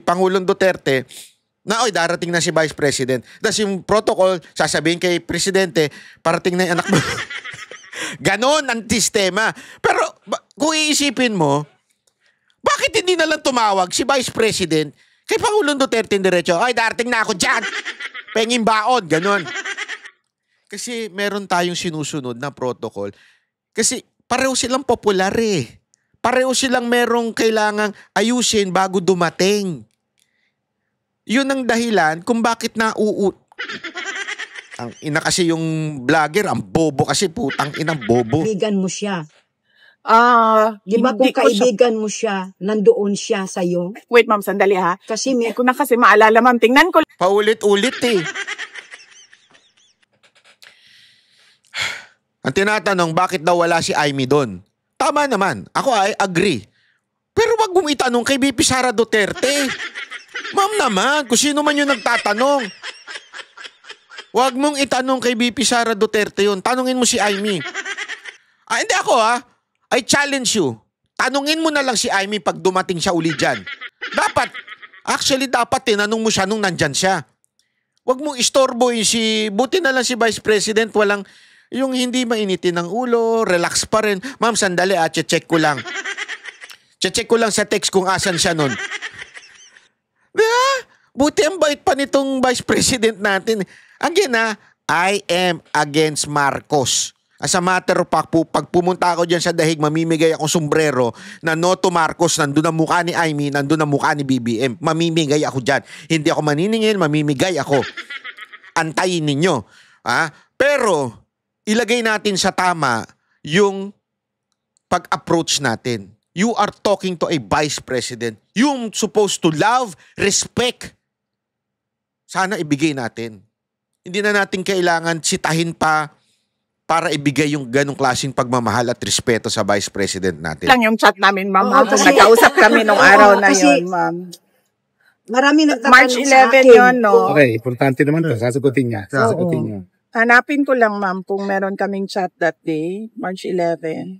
Pangulong Duterte na oy, darating na si Vice President. Tapos yung protocol, sasabihin kay Presidente, parating na yung anak mo. Ganon ang sistema. Pero kung iisipin mo, bakit hindi na lang tumawag si Vice President kay Pangulong Duterte in diretso? Ay, darating na ako dyan. Pengin baon. Ganon. Kasi meron tayong sinusunod na protocol. Kasi pareho silang popular eh. Pareho silang merong kailangang ayusin bago dumating. Yun ang dahilan kung bakit ang ina kasi yung vlogger, ang bobo kasi, putang inang bobo. Kaibigan mo siya. Di ba Hindi kung ko siya- kaibigan mo siya, nandoon siya sa'yo? Wait, ma'am, sandali ha. Kasi may Hindi ko na kasi maalala, ma'am. Tingnan ko. Paulit-ulit eh. Ang tinatanong, bakit daw wala si Amy doon? Tama naman. Ako ay agree. Pero wag mong itanong kay BP Sara Duterte. Ma'am naman, kung sino man yung nagtatanong. Wag mong itanong kay BP Sara Duterte yun. Tanungin mo si Amy. Hindi ako I challenge you. Tanungin mo na lang si Amy pag dumating siya uli dyan. Dapat tinanong mo siya nung nandyan siya. Wag mong istorbohin buti na lang si Vice President, walang, yung hindi mainitin ng ulo, relax pa rin. Ma'am, sandali check ko lang. Check ko lang sa text kung asan siya nun. Diba? Buti ang bait pa nitong Vice President natin. Again I am against Marcos. As a matter of fact, pag pumunta ako dyan sa dahig, mamimigay akong sombrero na no to Marcos, nandun ang mukha ni Amy, nandun ang mukha ni BBM. Mamimigay ako dyan. Hindi ako maniningil, mamimigay ako. Antayin ninyo. Pero, ilagay natin sa tama yung pag-approach natin. You are talking to a vice president. You're supposed to love, respect. Sana ibigay natin. Hindi na natin kailangan sitahin pa para ibigay yung ganong klaseng pagmamahal at respeto sa vice president natin. Lang yung chat namin, ma'am. Oo, Habang kasi- nagkausap kami nung araw na kasi- yun, ma'am. Marami nagtatanong March sa 11 akin. yun, no? Okay, importante naman to. Sasagutin niya. Sasagutin Oo. niya. Hanapin ko lang, ma'am, kung meron kaming chat that day, March 11.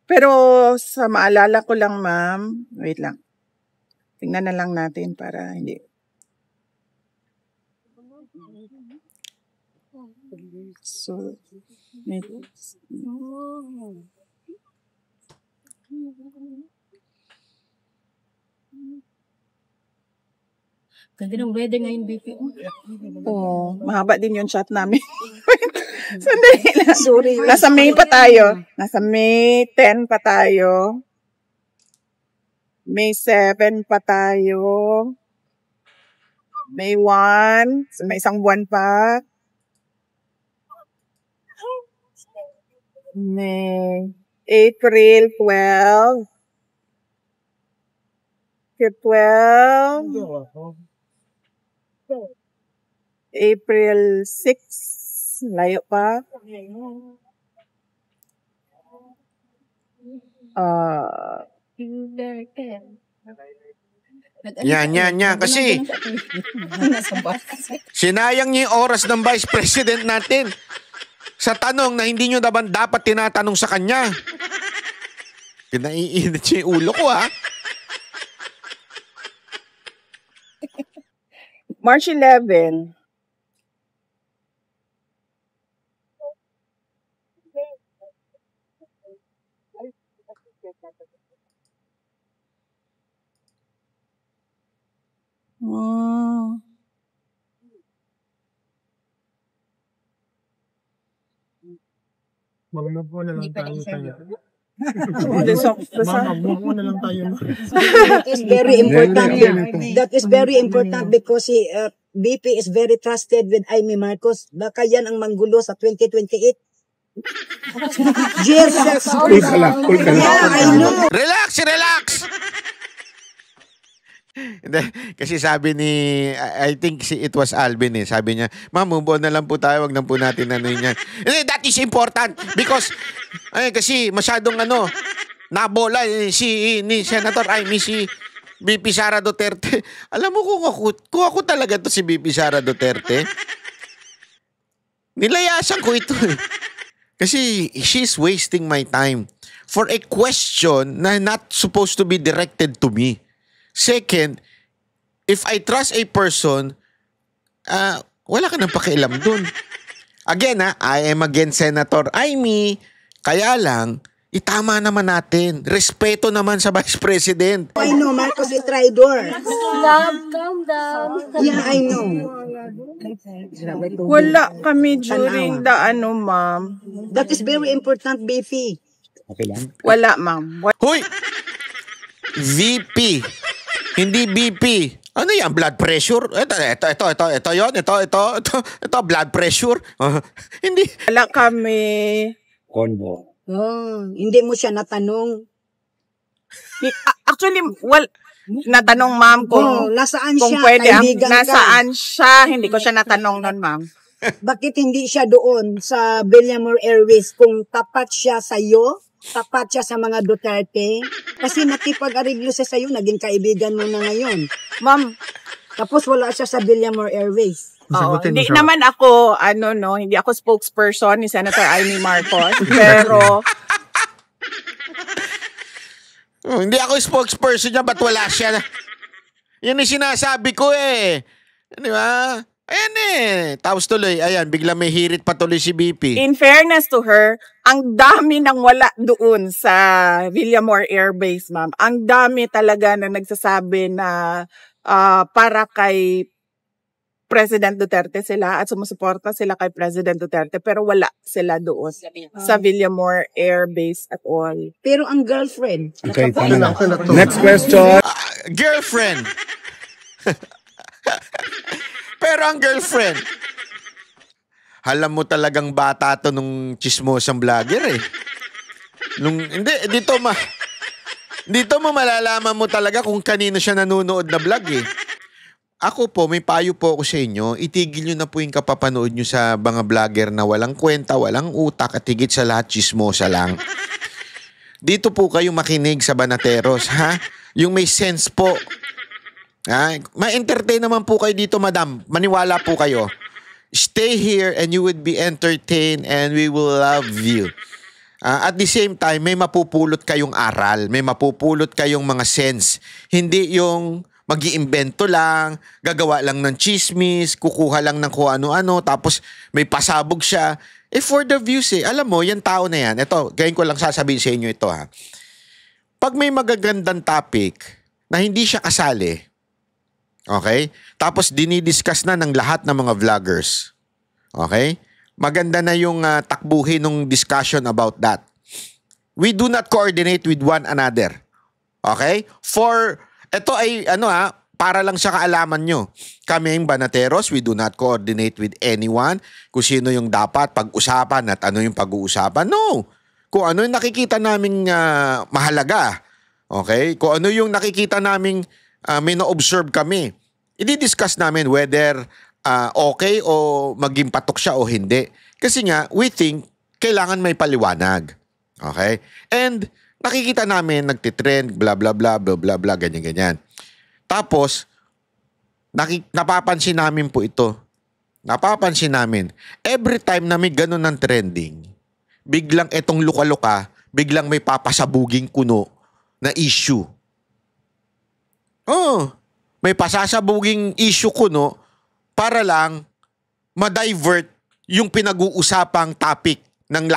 Pero sa maalala ko lang, ma'am, wait lang. Tingnan na lang natin para hindi. So, Ganda ng weather ngayon, BP. Oh, mahaba din yung chat namin. Sandali lang. Sorry. Nasa May pa tayo. Nasa May 10 pa tayo. May 7 pa tayo. May 1. So, may isang buwan pa. May April 12. April 6. Layo pa. Yan. Kasi sinayang niyo yung oras ng Vice President natin sa tanong na hindi nyo naman dapat tinatanong sa kanya. Pinaiinit siya yung ulo ko, ha? March 11. Oh. Mag-move on na lang tayo. Mag-move on na lang tayo. That is very important. That is very important because BP is very trusted with Amy Marcos. Baka yan ang manggulo sa 2028. Jesus. Cool ka lang. Yeah, I know. Relax! Hindi, kasi sabi ni, I think it was Alvin sabi niya, ma'am, move on na lang po tayo, wag na po natin ano yun yan. That is important because, kasi masyadong nabola si Senator, si BP Sara Duterte. Alam mo kung ako talaga to si BP Sara Duterte, nilayasan ko ito Kasi she's wasting my time for a question na not supposed to be directed to me. Second, if I trust a person, wala ka nang pakialam dun. Again, I am against Senator Amy. Kaya lang, itama naman natin. Respeto naman sa Vice President. I know, Marcos is traitor. Love, calm down. Yeah, I know. Wala kami during the ma'am. That is very important, BP. Okay lang. Wala, ma'am. Hoy! VP. Hindi BP. Ano yan? Blood pressure? Ito yun. Ito, blood pressure. Hindi. Wala kami. Convo. Oh, hindi mo siya natanong. Actually, natanong ma'am kung nasaan kung siya? pwede Kaibigan ka. nasaan siya. Hindi ko siya natanong nun, ma'am. Bakit hindi siya doon sa Villamor Airways kung tapat siya sa iyo? Tapat siya sa mga Duterte? Kasi nakipag-ariglo siya sa iyo, naging kaibigan mo na ngayon. Ma'am, Tapos wala siya sa Villamor Airways. hindi naman ako, hindi ako spokesperson ni Senator Amy Marcos. Pero, Hindi ako spokesperson niya, ba't wala siya? Yan yung sinasabi ko Di ba? Ayan Tapos tuloy, ayan, bigla may hirit pa tuloy si BP. in fairness to her, ang dami nang wala doon sa Villamor Air Base, ma'am. Ang dami talaga na nagsasabi na para kay President Duterte sila at sumusuporta sila kay President Duterte pero wala sila doon sa Villamor Air Base at all. Pero ang girlfriend, Okay, tama na. Next question. Girlfriend. Pero ang girlfriend, alam mo talagang bata to nung chismosang vlogger Dito mo malalaman mo talaga kung kanino siya nanonood na vlog Ako po, may payo po ako sa inyo, itigil nyo na po yung kapapanood nyo sa mga vlogger na walang kwenta, walang utak at higit sa lahat chismosa lang. Dito po kayo makinig sa Banateros, ha? Yung may sense po. Ma-entertain naman po kayo dito, madam. Maniwala po kayo. Stay here and you would be entertained and we will love you. At the same time, may mapupulot kayong aral. May mapupulot kayong mga sense. Hindi yung mag-iimbento lang, gagawa lang ng chismis, kukuha lang ng kung ano-ano, tapos may pasabog siya. For the views Alam mo, yung tao na yan, ito, gayon ko lang sasabihin sa inyo ito Pag may magagandang topic na hindi siya kasali, Okay? Tapos dinidiscuss na ng lahat ng mga vloggers. Okay? Maganda na yung takbuhin ng discussion about that. We do not coordinate with one another. Okay? Ito ay para lang sa kaalaman nyo. Kaming Banateros, we do not coordinate with anyone kung sino yung dapat pag-usapan at ano yung pag-uusapan. No! Kung ano yung nakikita naming mahalaga. Okay? Kung ano yung nakikita naming may na-observe kami. I-discuss namin whether okay o maging patok siya o hindi. Kasi nga, we think kailangan may paliwanag. Okay? And nakikita namin, nagtitrend, blah, blah, blah, blah, blah, blah, ganyan-ganyan. Tapos, napapansin namin po ito. Napapansin namin, every time na may ganun ng trending, biglang etong luka-luka, biglang may papasabuging kuno na issue. Oh, may pasasabuging issue kuno para lang ma-divert yung pinag-uusapang topic ng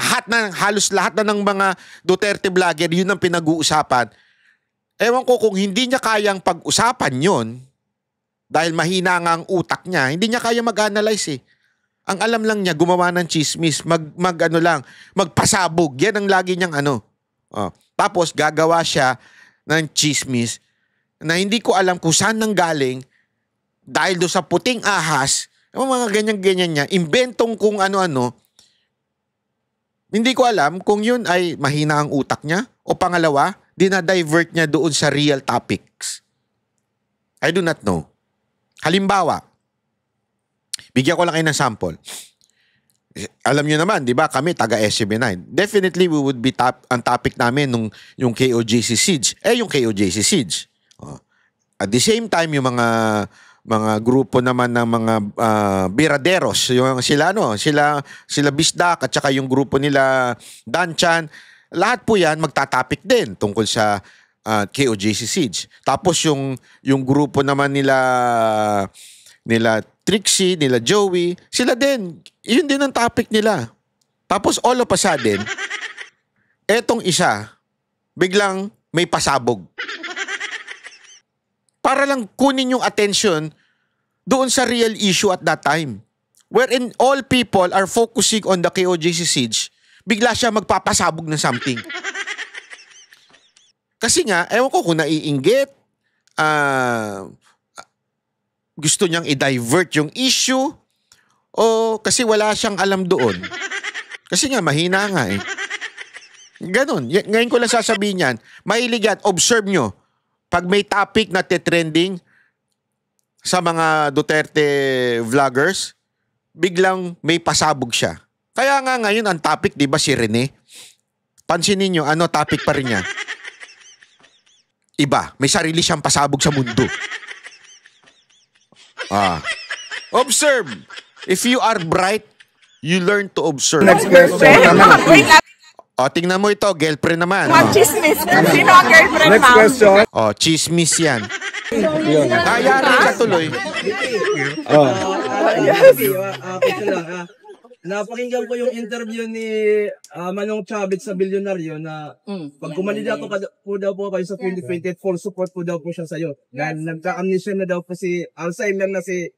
halos lahat na ng mga Duterte vlogger, yun ang pinag-uusapan. Ewan ko kung hindi niya kayang pag-usapan yon dahil mahina nga ang utak niya, hindi niya kaya mag-analyze eh. Ang alam lang niya, gumawa ng chismis, magpasabog. Yan ang lagi niyang Tapos gagawa siya ng chismis na hindi ko alam kung saan nanggaling dahil do sa puting ahas, mga ganyan-ganyan niya, inventong kung ano-ano. Hindi ko alam kung yun ay mahina ang utak niya o pangalawa, dinadivert niya doon sa real topics. I do not know. Halimbawa, bigyan ko lang kayo ng sample. Alam niyo naman, di ba, kami taga SCB9. Definitely, we would be ang topic namin yung KOJC siege. Yung KOJC siege. At the same time, yung mga grupo naman ng mga biraderos, yung sila Bisdak at saka yung grupo nila Danchan, lahat po yan magtatapik din tungkol sa KOJC siege. Tapos yung grupo naman nila Trixie, nila Joey, sila din, yun din ang topic nila. Tapos all of a sudden, etong isa, biglang may pasabog. Para lang kunin yung attention doon sa real issue at that time. Wherein all people are focusing on the KOJC siege, bigla siya magpapasabog ng something. Kasi nga, ewan ko kung naiinggit, gusto niyang i-divert yung issue, o kasi wala siyang alam doon. Kasi nga, mahina nga eh. Ganon. Ngayon ko lang sasabihin yan, mahilig yan, observe nyo. Pag may topic na trending sa mga Duterte vloggers, biglang may pasabog siya. Kaya nga ngayon ang topic, di ba, si Rene? Pansinin nyo, ano topic pa rin niya? Iba, may sarili siyang pasabog sa mundo. Observe. If you are bright, you learn to observe. Next question. Wait lang. Tingnan mo ito, girlfriend naman. Chismis. Sino ang girlfriend, Next ma'am? question. Chismis yan. Kaya rin ka tuloy. Napakinggan ko yung interview ni Manong Chavez sa Bilyonaryo na pag kumandidato po daw po kayo sa 2028, full support po daw po siya sa'yo. Dahil nagka-amnesia na daw po si Alzheimer na si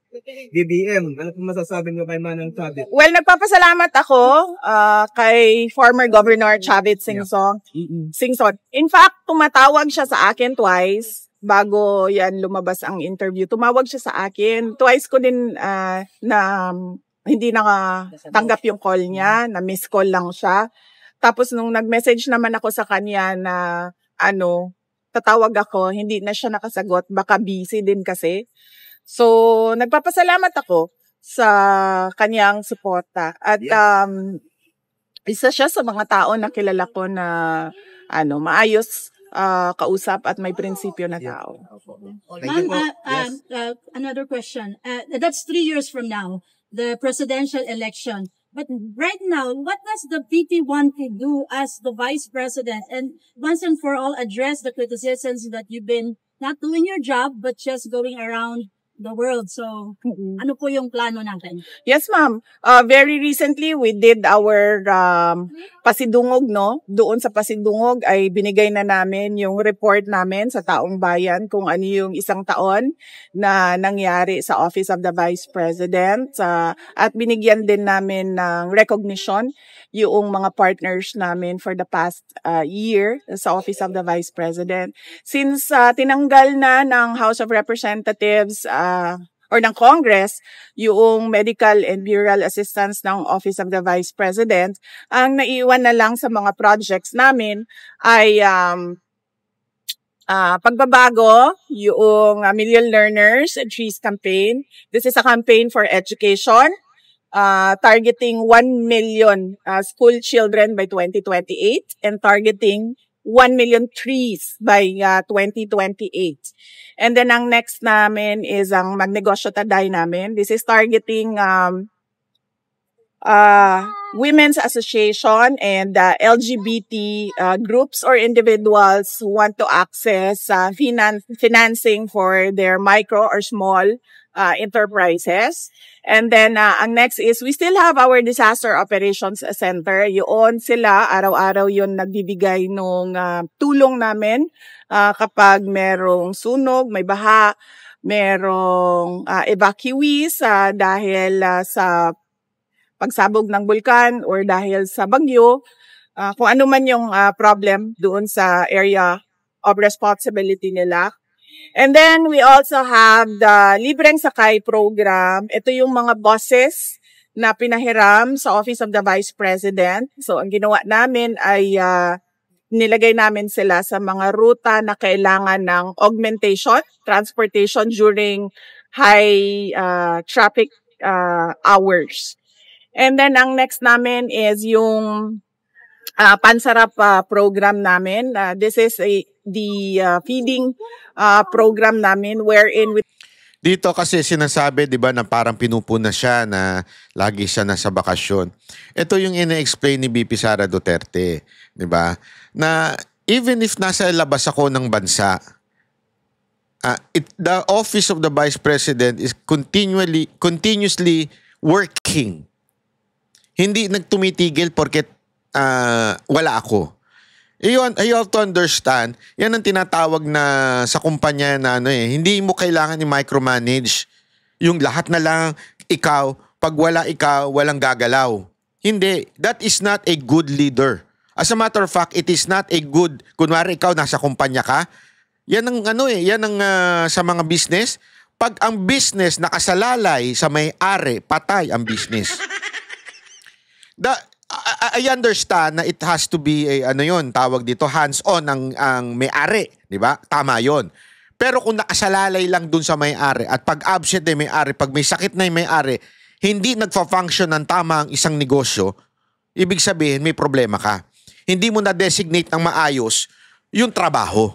BBM. Ano po masasabi mo kay Manong Chavez? Well, nagpapasalamat ako kay former Governor Chavez Singson. In fact, tumatawag siya sa akin twice bago yan lumabas ang interview. Tumawag siya sa akin. Twice ko din na hindi nakatanggap yung call niya, na miss call lang siya. Tapos nung nag-message naman ako sa kanya na tatawag ako, hindi na siya nakasagot, baka busy din kasi. So, nagpapasalamat ako sa kanyang suporta. At isa siya sa mga tao na kilala ko na maayos kausap at may prinsipyo na tao. Ma'am, another question. That's 3 years from now, the presidential election. But right now, what does the VP want to do as the vice president and once and for all address the criticisms that you've been not doing your job, but just going around the world. So, ano po yung plano natin? Yes, ma'am. Very recently, we did our pasidungog, no? Doon sa pasidungog ay binigay na namin yung report namin sa taong bayan kung ano yung isang taon na nangyari sa Office of the Vice President. At binigyan din namin ng recognition yung mga partners namin for the past year sa Office of the Vice President. Since tinanggal na ng House of Representatives or ng Congress, yung medical and burial assistance ng Office of the Vice President, ang naiwan na lang sa mga projects namin ay pagbabago, yung Million Learners and Trees campaign. This is a campaign for education, targeting 1 million school children by 2028 and targeting 1 million trees by 2028. And then ang next namin is ang Magnegosyo Taday namin. This is targeting women's association and LGBT groups or individuals who want to access financing for their micro or small enterprises. And then ang next is we still have our disaster operations center. Yun sila araw-araw yun nagbibigay nung tulong namin kapag merong sunog, may baha, merong evacuees dahil sa pagsabog ng bulkan or dahil sa bagyo, kung ano man yung problem doon sa area of responsibility nila. And then we also have the Libreng Sakay program. Ito yung mga buses na pinahiram sa Office of the Vice President. So ang ginawa namin ay nilagay namin sila sa mga ruta na kailangan ng augmentation, transportation during high traffic hours. And then ang next namin is yung Pansarap program namin. This is the feeding program namin wherein we Dito kasi sinasabi, di ba, na parang pinupuna siya na lagi siya nasa bakasyon. Ito yung ina-explain ni VP Sara Duterte, di ba? Na even if nasa labas ako ng bansa, the Office of the Vice President is continuously working. Hindi nagtumitigil porket wala ako. You have to understand, yan ang tinatawag na sa kumpanya na hindi mo kailangan i-micromanage. Yung lahat na lang ikaw, pag wala ikaw, walang gagalaw. Hindi. That is not a good leader. As a matter of fact, it is not a good, kunwari ikaw nasa kumpanya ka, yan ang yan ang sa mga business. Pag ang business nakasalalay sa may-ari, patay ang business. I understand na it has to be tawag dito, hands-on ang may-ari, di ba? Tama 'yon. Pero kung nakasalalay lang dun sa may-ari at pag absent na may-ari, pag may sakit na yung may-ari, hindi nagfa-function ng tama ang isang negosyo, ibig sabihin may problema ka. Hindi mo na-designate ng maayos yung trabaho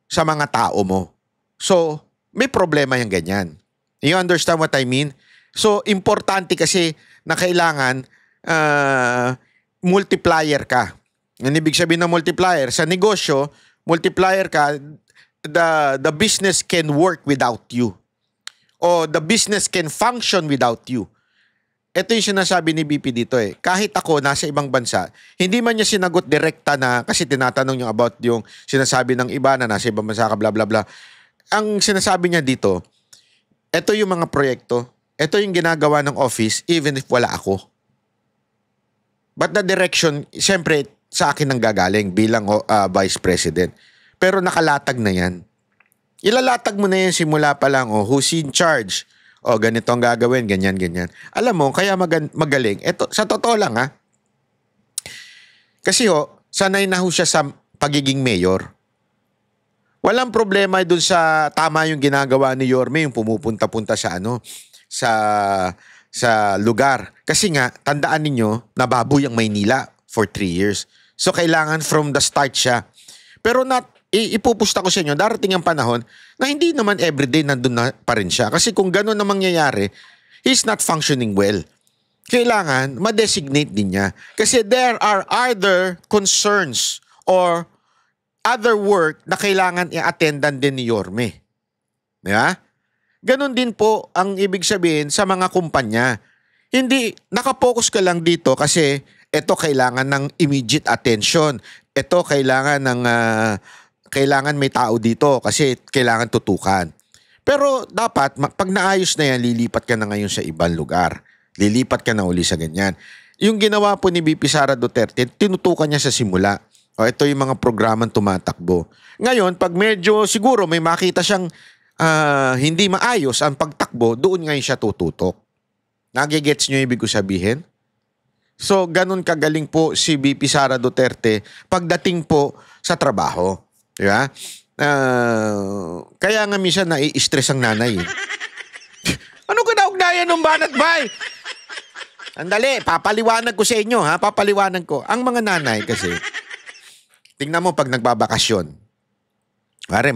sa mga tao mo. So, may problema yung ganyan. You understand what I mean? So, importante kasi na kailangan multiplier ka. Ang ibig sabihin ng multiplier, sa negosyo, multiplier ka, the business can work without you. O the business can function without you. Ito yung sinasabi ni BP dito Kahit ako nasa ibang bansa, hindi man niya sinagot direkta na, kasi tinatanong niyo about yung sinasabi ng iba na nasa ibang bansa ka, bla bla bla. Ang sinasabi niya dito, ito yung mga proyekto, ito yung ginagawa ng office even if wala ako. But the direction, siyempre, sa akin ang gagaling bilang Vice President. Pero nakalatag na yan. Ilalatag mo na yan simula pa lang, who's in charge? Ganito ang gagawin, ganyan, ganyan. Alam mo, kaya magaling. Ito, sa totoo lang Kasi sanay na siya sa pagiging mayor. Walang problema dun sa tama yung ginagawa ni Yorme, yung pumupunta-punta sa sa lugar. Kasi nga, tandaan ninyo, nababoy ang Maynila for 3 years. So, kailangan from the start siya. Pero ipupusta ko sa inyo, darating ang panahon na hindi naman everyday nandun na pa rin siya. Kasi kung gano'n na mangyayari, he's not functioning well. Kailangan ma-designate din niya. Kasi there are other concerns or other work na kailangan i-attendan din ni Yorme. Diba? Ganon din po ang ibig sabihin sa mga kumpanya. Hindi, nakapokus ka lang dito kasi ito kailangan ng immediate attention. Ito kailangan ng kailangan may tao dito kasi kailangan tutukan. Pero dapat pag naayos na yan, lilipat ka na ngayon sa ibang lugar. Lilipat ka na uli sa ganyan. Yung ginawa po ni VP Sara Duterte, tinutukan niya sa simula. O ito yung mga programang tumatakbo. Ngayon, pag medyo siguro may makita siyang hindi maayos ang pagtakbo, doon ngayon siya tututok. Nagigets nyo ibig ko sabihin? So, ganun kagaling po si VP Sara Duterte pagdating po sa trabaho. Diba? Kaya nga minsan nai-stress ang nanay. Ano ka na ugnayan ng banat bay? Andali, papaliwanag ko sa inyo ha, papaliwanag ko. Ang mga nanay kasi, tingnan mo pag nagbabakasyon. Pare,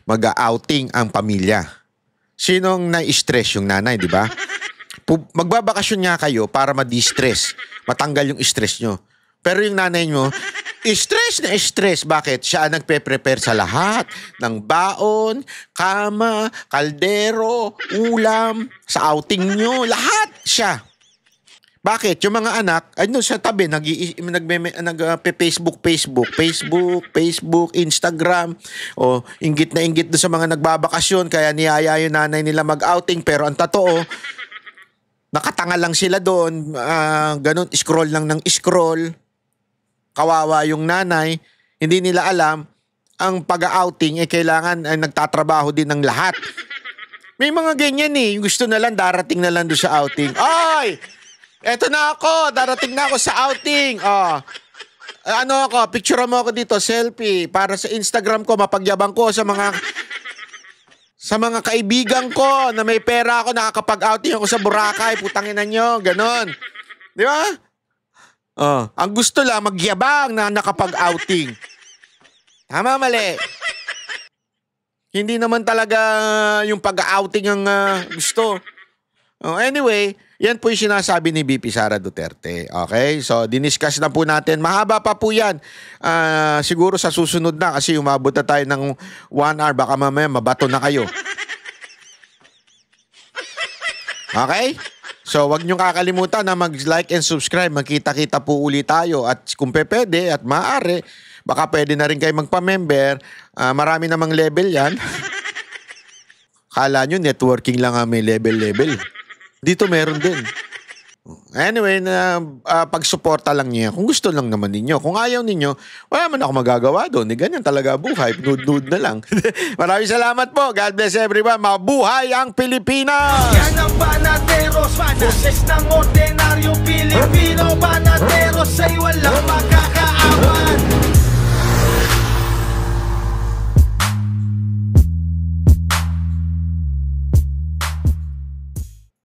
mag-outing ang pamilya. Sinong na-stress? Yung nanay, di ba? Magbabakasyon nga kayo para ma-distress. Matanggal yung stress nyo. Pero yung nanay nyo, stress na stress. Bakit? Siya ang nagpe-prepare sa lahat ng baon, kama, kaldero, ulam, sa outing nyo. Lahat siya. Bakit? Yung mga anak, ano sa tabi, nag-Facebook, Instagram, o inggit na inggit doon sa mga nagbabakasyon, kaya niyaya yung nanay nila mag-outing, pero ang totoo, nakatanga lang sila doon, ganun, scroll lang ng scroll, kawawa yung nanay, hindi nila alam, ang pag-outing, kailangan nagtatrabaho din ng lahat. May mga ganyan yung gusto na lang, darating na lang doon sa outing. Ay! Eto na ako, darating na ako sa outing. Ano ako, picture mo ako dito, selfie, para sa Instagram ko, mapagyabang ko sa mga kaibigan ko na may pera ako, nakakapag-outing ako sa Boracay, putangin na nyo, ganon. Di ba? Ang gusto lang, magyabang na nakapag-outing. Tama, mali. Hindi naman talaga yung pag-outing ang gusto. Anyway, yan po yung sinasabi ni VP Sara Duterte. Okay? So, diniscuss na po natin. Mahaba pa po yan. Siguro sa susunod na kasi umabot na tayo ng 1 hour. Baka mamaya mabato na kayo. Okay? So, wag niyong kakalimutan na mag-like and subscribe. Magkita-kita po ulit tayo. At kung pwede at maaari, baka pwede na rin kayo magpa-member. Marami namang level yan. Kala nyo, networking lang may level. Dito meron din. Anyway, pagsuporta lang niya. Kung gusto lang naman ninyo. Kung ayaw ninyo, wala man ako magagawa doon. Ganyan talaga buhay. Nude na lang. Maraming salamat po. God bless everyone. Mabuhay ang Pilipinas! Yan ang Banateros, boses ng ordinaryo Pilipino. Banateros ay walang